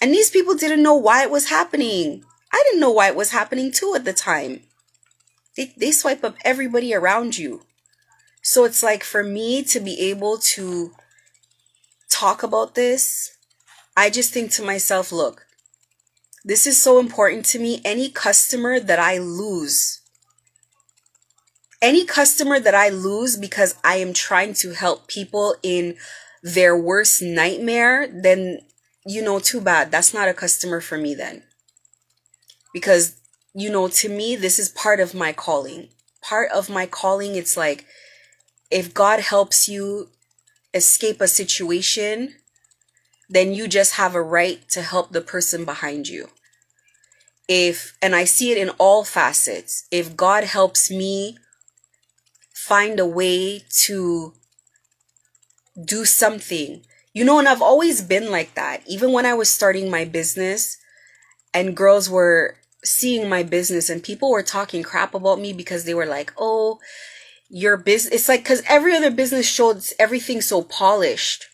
And these people didn't know why it was happening. I didn't know why it was happening too at the time. They swipe up everybody around you. So it's like, for me to be able to talk about this, I just think to myself, look, this is so important to me. Any customer that I lose because I am trying to help people in their worst nightmare, then, too bad. That's not a customer for me then. Because, to me, this is part of my calling. Part of my calling, it's like, if God helps you escape a situation, then you just have a right to help the person behind you. And I see it in all facets. If God helps me find a way to do something, and I've always been like that. Even when I was starting my business and girls were seeing my business and people were talking crap about me because they were like, oh, your business, it's like, because every other business showed everything so polished.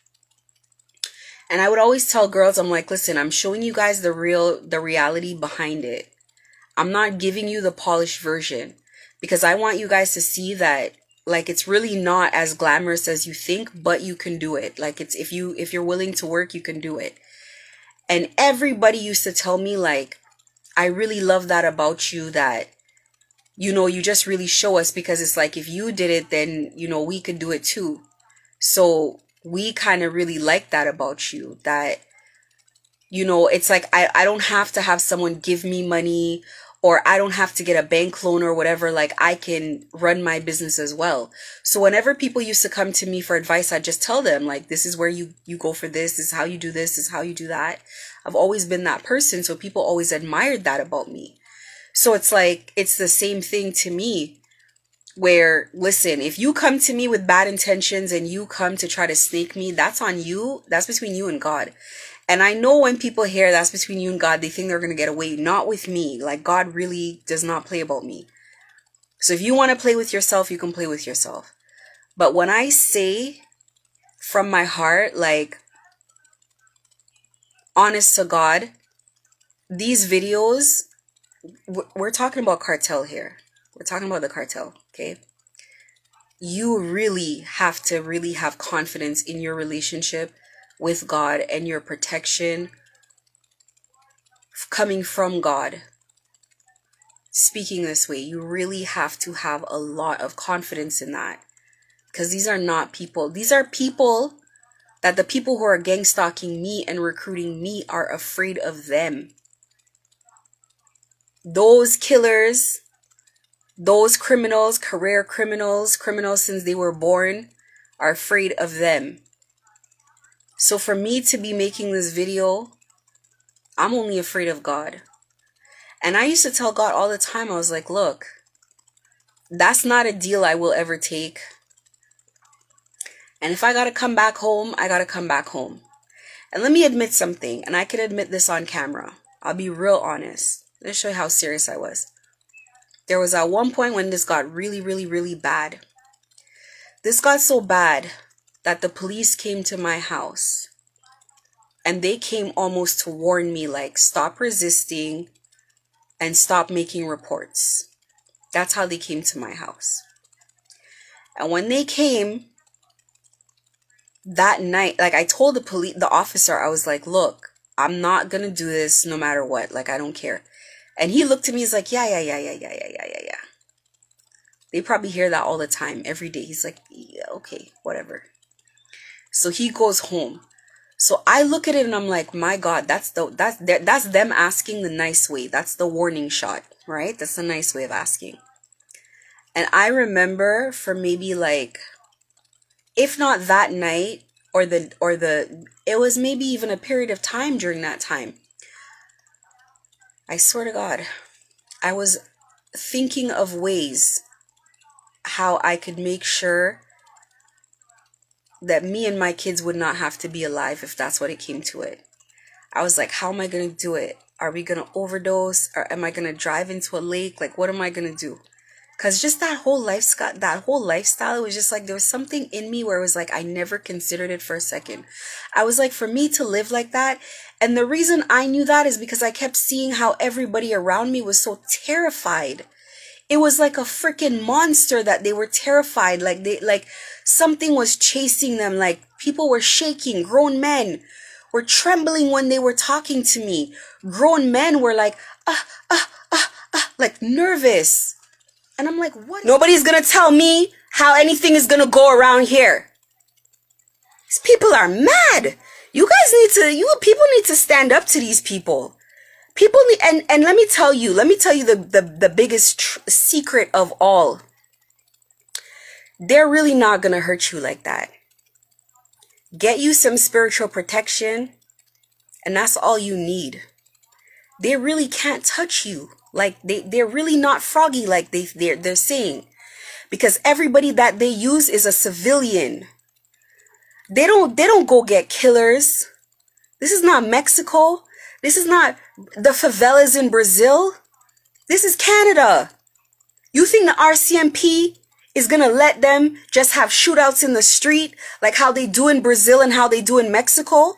And I would always tell girls, I'm like, listen, I'm showing you guys the reality behind it. I'm not giving you the polished version, because I want you guys to see that, like, it's really not as glamorous as you think, but you can do it. Like, it's, if you're willing to work, you can do it. And everybody used to tell me, like, I really love that about you, that, you just really show us, because it's like, if you did it, then, we could do it too. So we kind of really like that about you, that, it's like, I don't have to have someone give me money, or I don't have to get a bank loan or whatever. Like, I can run my business as well. So whenever people used to come to me for advice, I just tell them, like, this is where you go for this is how you do this is how you do that. I've always been that person. So people always admired that about me. So it's like, it's the same thing to me, where, listen, if you come to me with bad intentions and you come to try to snake me, that's on you. That's between you and God. And I know when people hear that's between you and God, they think they're going to get away. Not with me. Like, God really does not play about me. So if you want to play with yourself, you can play with yourself. But when I say from my heart, like, honest to God, these videos, we're talking about cartel here. We're talking about the cartel, okay? You really have to really have confidence in your relationship with God and your protection coming from God. Speaking this way, you really have to have a lot of confidence in that, because these are not people. These are people that the people who are gang stalking me and recruiting me are afraid of them. Those killers, those criminals, career criminals since they were born, are afraid of them. So for me to be making this video, I'm only afraid of God. And I used to tell God all the time, I was like, look, that's not a deal I will ever take. And if I gotta come back home, I gotta come back home. And let me admit something, and I can admit this on camera. I'll be real honest. Let me show you how serious I was. There was at one point when this got really, really, really bad. This got so bad that the police came to my house. And they came almost to warn me, like, stop resisting and stop making reports. That's how they came to my house. And when they came that night, like, I told the officer, I was like, look, I'm not gonna do this no matter what. Like, I don't care. And he looked at me, he's like, yeah. They probably hear that all the time, every day. He's like, yeah, okay, whatever. So he goes home. So I look at it and I'm like, my God, that's them asking the nice way. That's the warning shot, right? That's the nice way of asking. And I remember for maybe, like, if not that night, it was maybe even a period of time during that time. I swear to God, I was thinking of ways how I could make sure that me and my kids would not have to be alive if that's what it came to it. I was like, how am I going to do it? Are we going to overdose? Or am I going to drive into a lake? Like, what am I going to do? Cause just that whole lifestyle, it was just like there was something in me where it was like I never considered it for a second. I was like, for me to live like that, and the reason I knew that is because I kept seeing how everybody around me was so terrified. It was like a freaking monster that they were terrified, like something was chasing them, like people were shaking, grown men were trembling when they were talking to me. Grown men were like like nervous. And I'm like, what? Nobody's gonna tell me how anything is gonna go around here. These people are mad. You people need to stand up to these people. People need, and let me tell you the biggest secret of all. They're really not gonna hurt you like that. Get you some spiritual protection, and that's all you need. They really can't touch you. Like they're really not froggy like they're saying. Because everybody that they use is a civilian. They don't go get killers. This is not Mexico. This is not the favelas in Brazil. This is Canada. You think the RCMP is gonna let them just have shootouts in the street like how they do in Brazil and how they do in Mexico?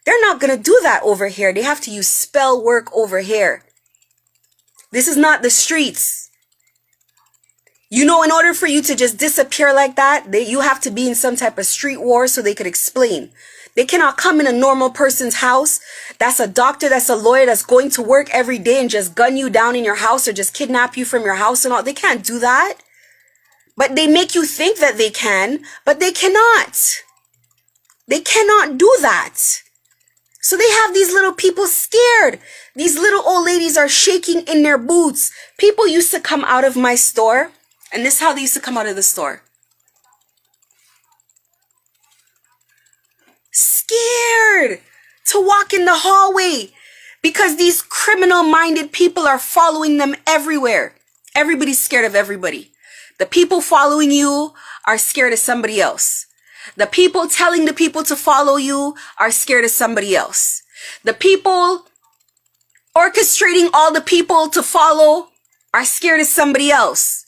They're not gonna do that over here. They have to use spell work over here. This is not the streets. You know, in order for you to just disappear like that, you have to be in some type of street war so they could explain. They cannot come in a normal person's house. That's a doctor, that's a lawyer, that's going to work every day and just gun you down in your house or just kidnap you from your house and all. They can't do that. But they make you think that they can, but they cannot. They cannot do that. So they have these little people scared. These little old ladies are shaking in their boots. People used to come out of my store, and this is how they used to come out of the store. Scared to walk in the hallway because these criminal-minded people are following them everywhere. Everybody's scared of everybody. The people following you are scared of somebody else. The people telling the people to follow you are scared of somebody else. The people orchestrating all the people to follow are scared of somebody else.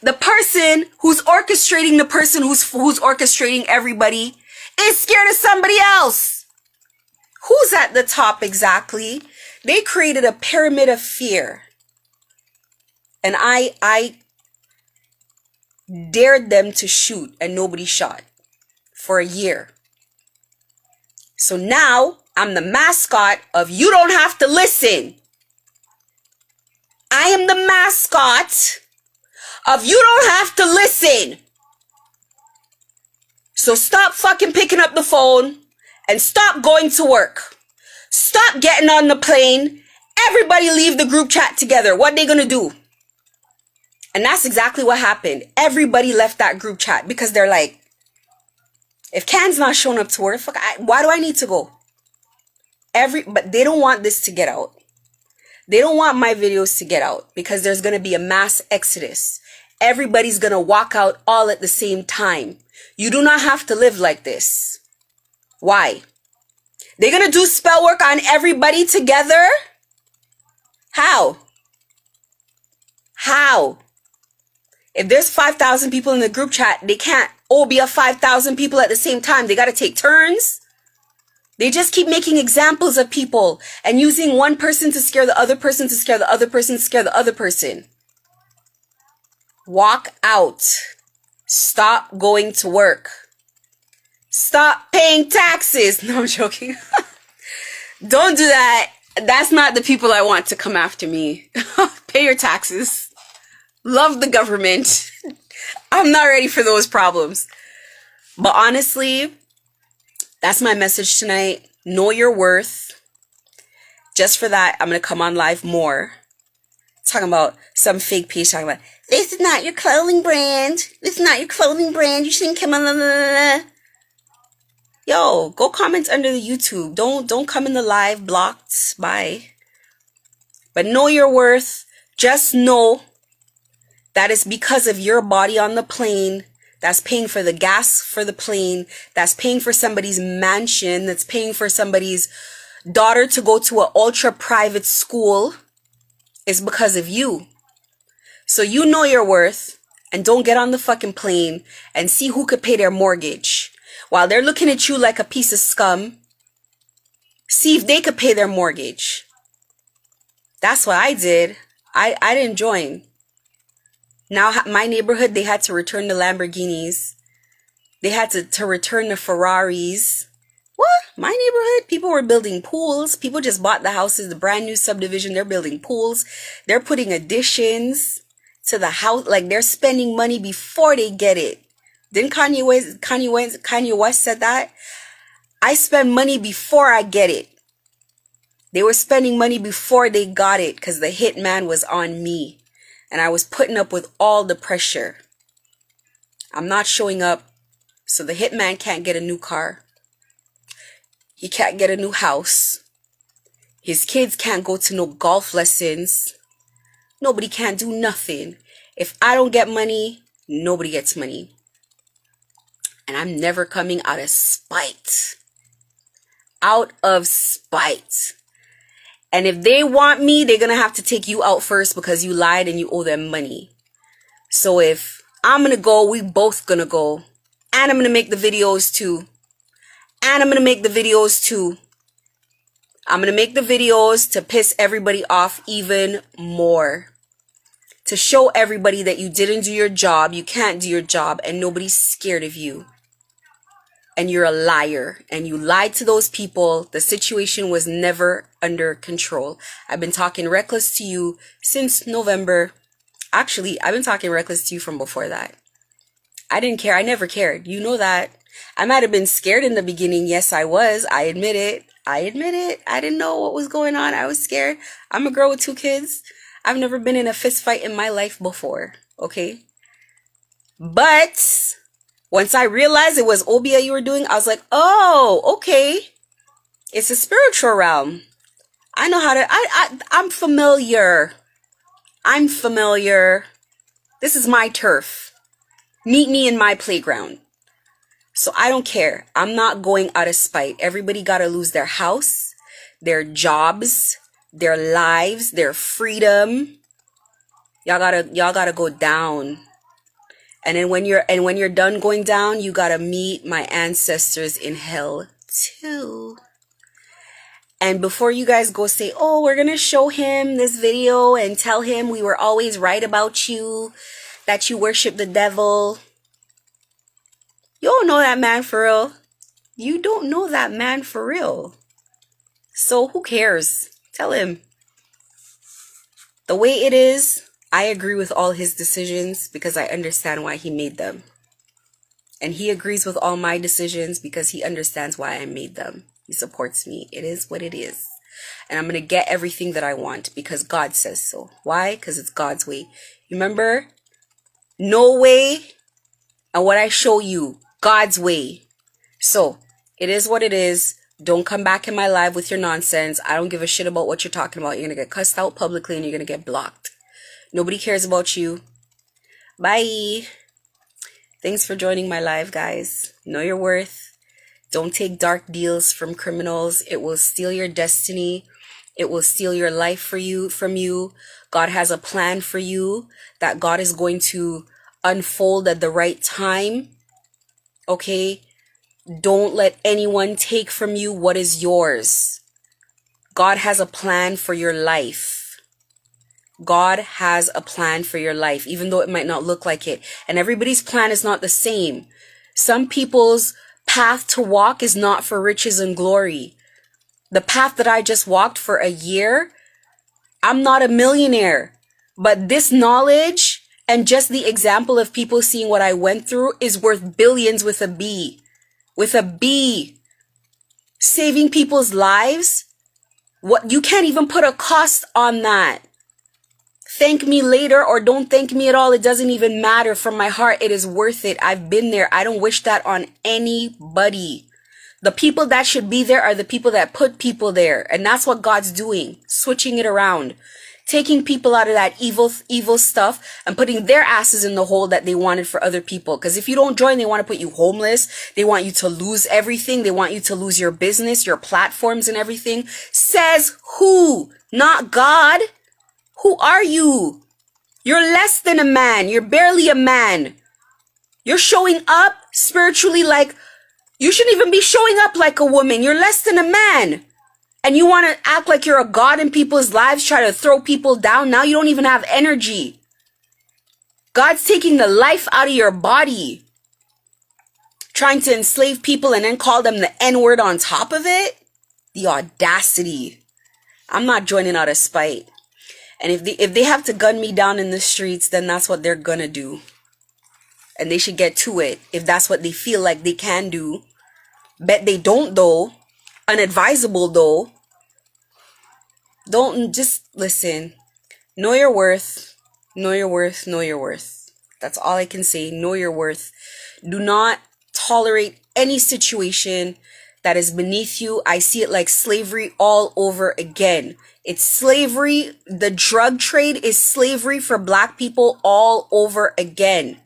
The person who's orchestrating the person who's orchestrating everybody is scared of somebody else. Who's at the top exactly? They created a pyramid of fear. And I dared them to shoot and nobody shot for a year. So now I'm the mascot of you don't have to listen. I am the mascot of you don't have to listen. So stop fucking picking up the phone and stop going to work. Stop getting on the plane. Everybody leave the group chat together. What are they gonna do? And that's exactly what happened. Everybody left that group chat because they're like, if Can's not showing up to work, why do I need to go? But they don't want this to get out. They don't want my videos to get out because there's going to be a mass exodus. Everybody's going to walk out all at the same time. You do not have to live like this. Why? They're going to do spell work on everybody together? How? How? If there's 5,000 people in the group chat, they can't all be 5,000 people at the same time. They got to take turns. They just keep making examples of people and using one person to scare the other person, to scare the other person, to scare the other person. Walk out. Stop going to work. Stop paying taxes. No, I'm joking. Don't do that. That's not the people I want to come after me. Pay your taxes. Love the government. I'm not ready for those problems. But honestly, that's my message tonight. Know your worth. Just for that, I'm going to come on live more. Talking about some fake page talking about, this is not your clothing brand. This is not your clothing brand. You shouldn't come on. Blah, blah, blah. Yo, go comment under the YouTube. Don't come in the live blocked. Bye. But know your worth. Just know that is because of your body on the plane that's paying for the gas for the plane, that's paying for somebody's mansion, that's paying for somebody's daughter to go to an ultra private school, is because of you. So you know your worth, and don't get on the fucking plane and see who could pay their mortgage. While they're looking at you like a piece of scum, see if they could pay their mortgage. That's what I did. I didn't join. Now my neighborhood, they had to return the Lamborghinis. They had to return the Ferraris. What? My neighborhood, people were building pools. People just bought the houses, the brand new subdivision. They're building pools. They're putting additions to the house. Like, they're spending money before they get it. Didn't Kanye West said that? I spend money before I get it. They were spending money before they got it because the hitman was on me. And I was putting up with all the pressure. I'm not showing up, so the hitman can't get a new car. He can't get a new house. His kids can't go to no golf lessons. Nobody can do nothing. If I don't get money, nobody gets money. And I'm never coming out of spite. Out of spite. And if they want me, they're going to have to take you out first because you lied and you owe them money. So if I'm going to go, we both going to go. And I'm going to make the videos too. And I'm going to make the videos too. I'm going to make the videos to piss everybody off even more. To show everybody that you didn't do your job, you can't do your job, and nobody's scared of you. And you're a liar. And you lied to those people. The situation was never under control. I've been talking reckless to you since November. Actually, I've been talking reckless to you from before that. I didn't care. I never cared. You know that. I might have been scared in the beginning. Yes, I was. I admit it. I didn't know what was going on. I was scared. I'm a girl with 2 kids. I've never been in a fist fight in my life before. Okay? But once I realized it was Obia you were doing, I was like, oh, okay. It's a spiritual realm. I know how to, I'm familiar. I'm familiar. This is my turf. Meet me in my playground. So I don't care. I'm not going out of spite. Everybody got to lose their house, their jobs, their lives, their freedom. Y'all gotta go down. And then when you're done going down, you gotta meet my ancestors in hell too. And before you guys go say, oh, we're gonna show him this video and tell him we were always right about you, that you worship the devil. You don't know that man for real. You don't know that man for real. So who cares? Tell him. The way it is, I agree with all his decisions because I understand why he made them. And he agrees with all my decisions because he understands why I made them. He supports me. It is what it is. And I'm going to get everything that I want because God says so. Why? Because it's God's way. Remember? No way. And what I show you, God's way. So, it is what it is. Don't come back in my live with your nonsense. I don't give a shit about what you're talking about. You're going to get cussed out publicly and you're going to get blocked. Nobody cares about you. Bye. Thanks for joining my live, guys. Know your worth. Don't take dark deals from criminals. It will steal your destiny. It will steal your life from you. God has a plan for you that God is going to unfold at the right time. Okay? Don't let anyone take from you what is yours. God has a plan for your life. God has a plan for your life, even though it might not look like it. And everybody's plan is not the same. Some people's path to walk is not for riches and glory. The path that I just walked for a year, I'm not a millionaire. But this knowledge and just the example of people seeing what I went through is worth billions with a B. With a B. Saving people's lives, what you can't even put a cost on that. Thank me later or don't thank me at all. It doesn't even matter. From my heart, it is worth it. I've been there. I don't wish that on anybody. The people that should be there are the people that put people there. And that's what God's doing. Switching it around. Taking people out of that evil stuff and putting their asses in the hole that they wanted for other people. Because if you don't join, they want to put you homeless. They want you to lose everything. They want you to lose your business, your platforms and everything. Says who? Not God. Who are you? You're less than a man. You're barely a man. You're showing up spiritually like you shouldn't even be showing up like a woman. You're less than a man. And you want to act like you're a god in people's lives, try to throw people down. Now you don't even have energy. God's taking the life out of your body. Trying to enslave people and then call them the N-word on top of it? The audacity. I'm not joining out of spite. And if they have to gun me down in the streets, then that's what they're gonna do. And they should get to it if that's what they feel like they can do. Bet they don't though. Unadvisable though. Don't just listen. Know your worth. Know your worth. Know your worth. That's all I can say. Know your worth. Do not tolerate any situation that is beneath you. I see it like slavery all over again. It's slavery. The drug trade is slavery for Black people all over again.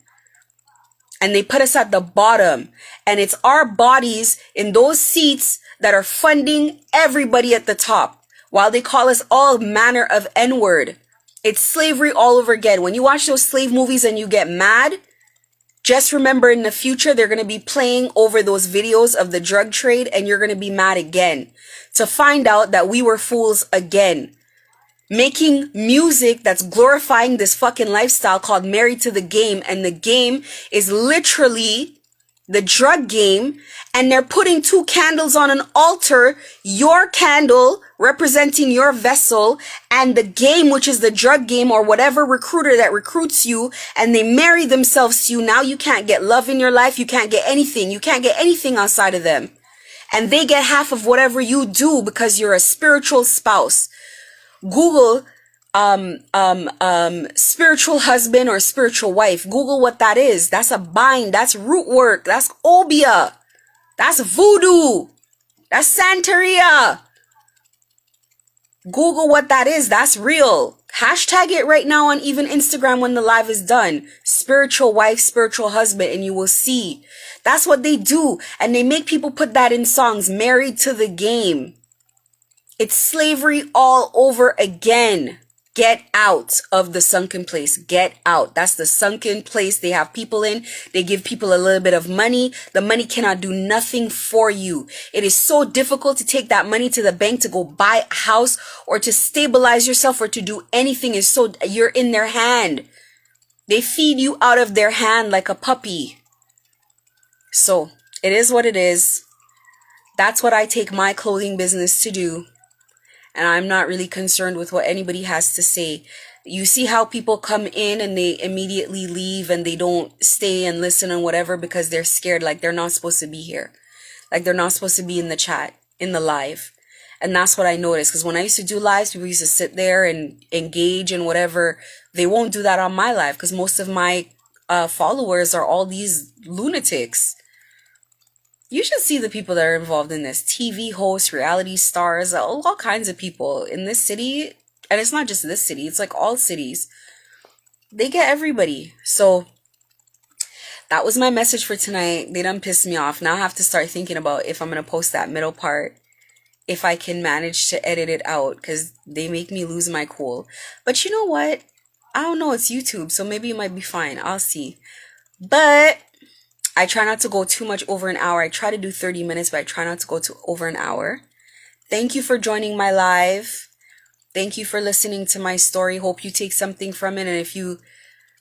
And they put us at the bottom. And it's our bodies in those seats that are funding everybody at the top. While they call us all manner of N-word. It's slavery all over again. When you watch those slave movies and you get mad, just remember in the future, they're going to be playing over those videos of the drug trade and you're going to be mad again. To find out that we were fools again. Making music that's glorifying this fucking lifestyle called Married to the Game. And the game is literally the drug game. And they're putting 2 candles on an altar. Your candle representing your vessel and the game, which is the drug game or whatever recruiter that recruits you, and they marry themselves to you. Now you can't get love in your life. You can't get anything. You can't get anything outside of them. And they get half of whatever you do because you're a spiritual spouse. Google spiritual husband or spiritual wife. Google what that is. That's a bind. That's root work. That's obia. That's voodoo. That's Santeria. Google what that is. That's real. Hashtag it right now on even Instagram when the live is done. Spiritual wife, spiritual husband, and you will see. That's what they do. And they make people put that in songs. Married to the Game. It's slavery all over again. Get out of the sunken place. Get out. That's the sunken place they have people in. They give people a little bit of money. The money cannot do nothing for you. It is so difficult to take that money to the bank to go buy a house or to stabilize yourself or to do anything. Is so you're in their hand. They feed you out of their hand like a puppy. So it is what it is. That's what I take my clothing business to do. And I'm not really concerned with what anybody has to say. You see how people come in and they immediately leave and they don't stay and listen and whatever because they're scared, like they're not supposed to be here. Like they're not supposed to be in the chat, in the live. And that's what I noticed. Because when I used to do lives, people used to sit there and engage and whatever. They won't do that on my live because most of my followers are all these lunatics. You should see the people that are involved in this. TV hosts, reality stars, all kinds of people in this city. And it's not just this city. It's like all cities. They get everybody. So that was my message for tonight. They done pissed me off. Now I have to start thinking about if I'm going to post that middle part. If I can manage to edit it out. Because they make me lose my cool. But you know what? I don't know. It's YouTube. So maybe it might be fine. I'll see. But I try not to go too much over an hour. I try to do 30 minutes, but I try not to go to over an hour. Thank you for joining my live. Thank you for listening to my story. Hope you take something from it. And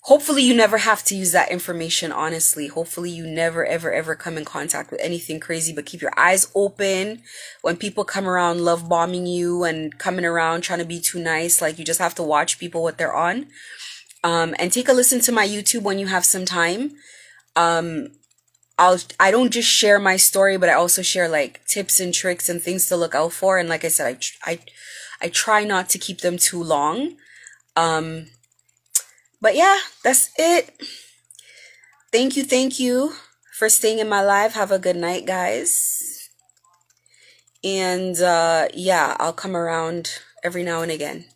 hopefully you never have to use that information, honestly. Hopefully you never, ever, ever come in contact with anything crazy, but keep your eyes open when people come around love bombing you and coming around trying to be too nice. Like you just have to watch people what they're on. And take a listen to my YouTube when you have some time. I don't just share my story, but I also share like tips and tricks and things to look out for. And like I said, I try not to keep them too long. But yeah, that's it. Thank you for staying in my live. Have a good night, guys. And yeah, I'll come around every now and again.